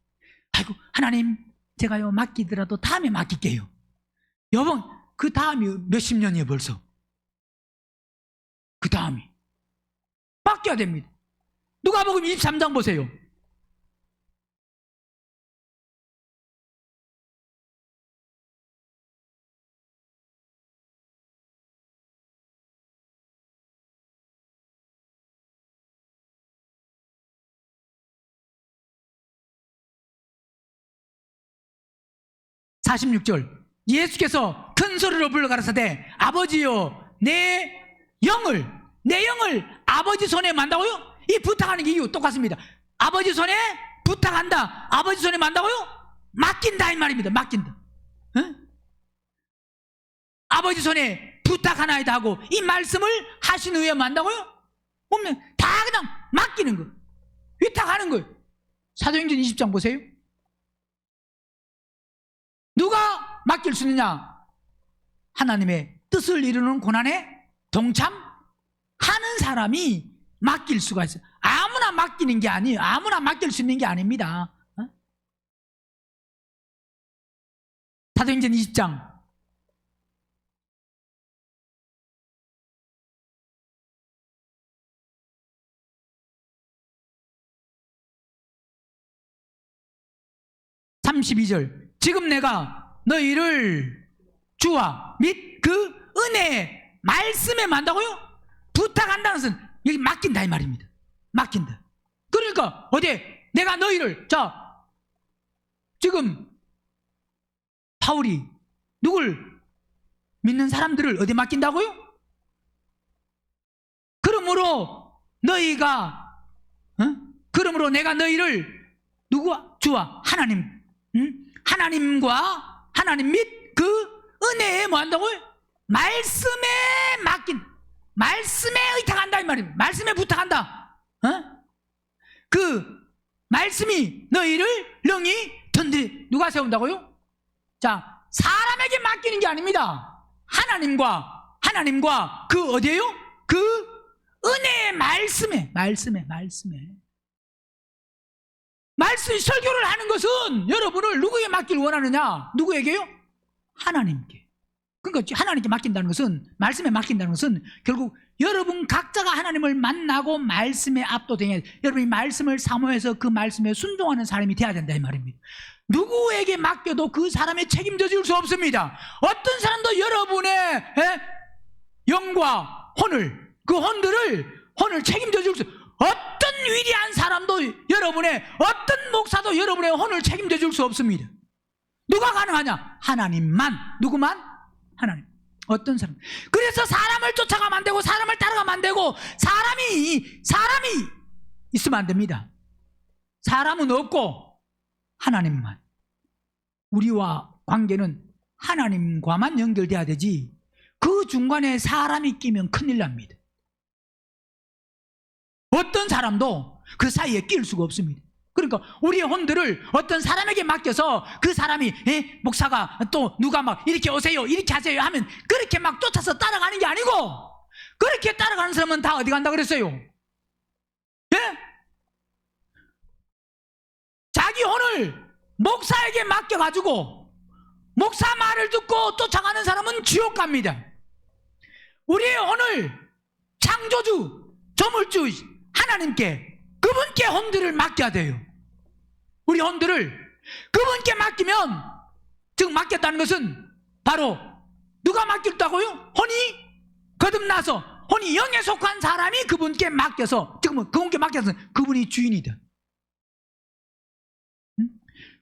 A: 아이고 하나님 제가요 맡기더라도 다음에 맡길게요. 여봉 그 다음이 몇십 년이에요 벌써. 그 다음이 맡겨야 됩니다. 누가복음 23장 보세요. (46절) 예수께서 큰 소리로 불러 가라사대 아버지여 내 영을 아버지 손에 만다고요? 이 부탁하는 게 이유 똑같습니다. 아버지 손에 부탁한다. 아버지 손에 만다고요? 맡긴다 이 말입니다. 맡긴다. 응? 아버지 손에 부탁하나이다 하고 이 말씀을 하신 후에 만다고요? 보면 다 그냥 맡기는 거 위탁하는 거예요. 사도행전 20장 보세요. 누가 맡길 수 있느냐? 하나님의 뜻을 이루는 고난에 동참하는 사람이 맡길 수가 있어요. 아무나 맡기는 게 아니에요. 아무나 맡길 수 있는 게 아닙니다. 사도행전 20장 32절 지금 내가 너희를 주와 및 그 은혜의 말씀에 만다고요? 부탁한다는 것은 여기 맡긴다 이 말입니다. 맡긴다. 그러니까 어디 내가 너희를 지금 바울이 누굴 믿는 사람들을 어디 맡긴다고요? 그러므로 너희가 그러므로 내가 너희를 누구와? 주와 하나님 하나님 및 그 은혜에 뭐 한다고요? 말씀에 맡긴 말씀에 의탁한다 이 말입니다. 말씀에 부탁한다. 그 말씀이 너희를 능히 든든히 누가 세운다고요? 자 사람에게 맡기는 게 아닙니다. 하나님과 그 어디에요? 그 은혜의 말씀 설교를 하는 것은 여러분을 누구에게 맡기를 원하느냐? 누구에게요? 하나님께. 그러니까 하나님께 맡긴다는 것은 말씀에 맡긴다는 것은 결국 여러분 각자가 하나님을 만나고 말씀에 압도되게 여러분이 말씀을 사모해서 그 말씀에 순종하는 사람이 돼야 된다 이 말입니다. 누구에게 맡겨도 그 사람의 책임져 줄 수 없습니다. 어떤 사람도 여러분의 영과 혼을 그 혼을 책임져 줄 수 어떤 위대한 사람도 여러분의 어떤 목사도 여러분의 혼을 책임져 줄 수 없습니다. 누가 가능하냐? 하나님만. 누구만? 하나님. 어떤 사람. 그래서 사람을 쫓아가면 안 되고 사람을 따라가면 안 되고 사람이 있으면 안 됩니다. 사람은 없고 하나님만. 우리와 관계는 하나님과만 연결돼야 되지 그 중간에 사람이 끼면 큰일 납니다. 어떤 사람도 그 사이에 끼일 수가 없습니다. 그러니까 우리의 혼들을 어떤 사람에게 맡겨서 그 사람이 목사가 또 누가 막 이렇게 오세요 이렇게 하세요 하면 그렇게 막 쫓아서 따라가는 게 아니고 그렇게 따라가는 사람은 다 어디 간다 그랬어요? 예? 자기 혼을 목사에게 맡겨가지고 목사 말을 듣고 쫓아가는 사람은 지옥 갑니다. 우리의 혼을 창조주 조물주 하나님께 그분께 혼들을 맡겨야 돼요. 우리 혼들을 그분께 맡기면 즉 맡겼다는 것은 바로 누가 맡겼다고요? 혼이 거듭나서 혼이 영에 속한 사람이 그분께 맡겨서 지금 그분께 맡겨서 그분이 주인이다.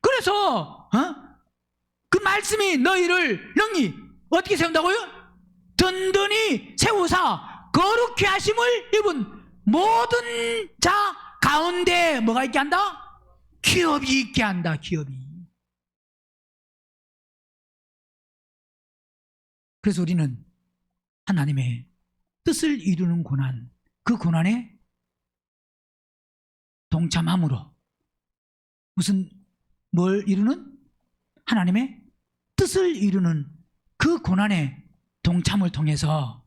A: 그래서 그 말씀이 너희를 능히 어떻게 세운다고요? 든든히 세우사 거룩히 하심을 입은 모든 자 가운데 뭐가 있게 한다? 기업이 있게 한다. 기업이. 그래서 우리는 하나님의 뜻을 이루는 고난, 그 고난에 동참함으로 뭘 이루는? 하나님의 뜻을 이루는 그 고난에 동참을 통해서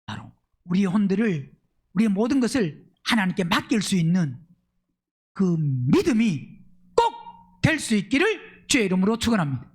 A: 바로 우리의 혼들을, 우리의 모든 것을 하나님께 맡길 수 있는 그 믿음이 꼭 될 수 있기를 주의 이름으로 축원합니다.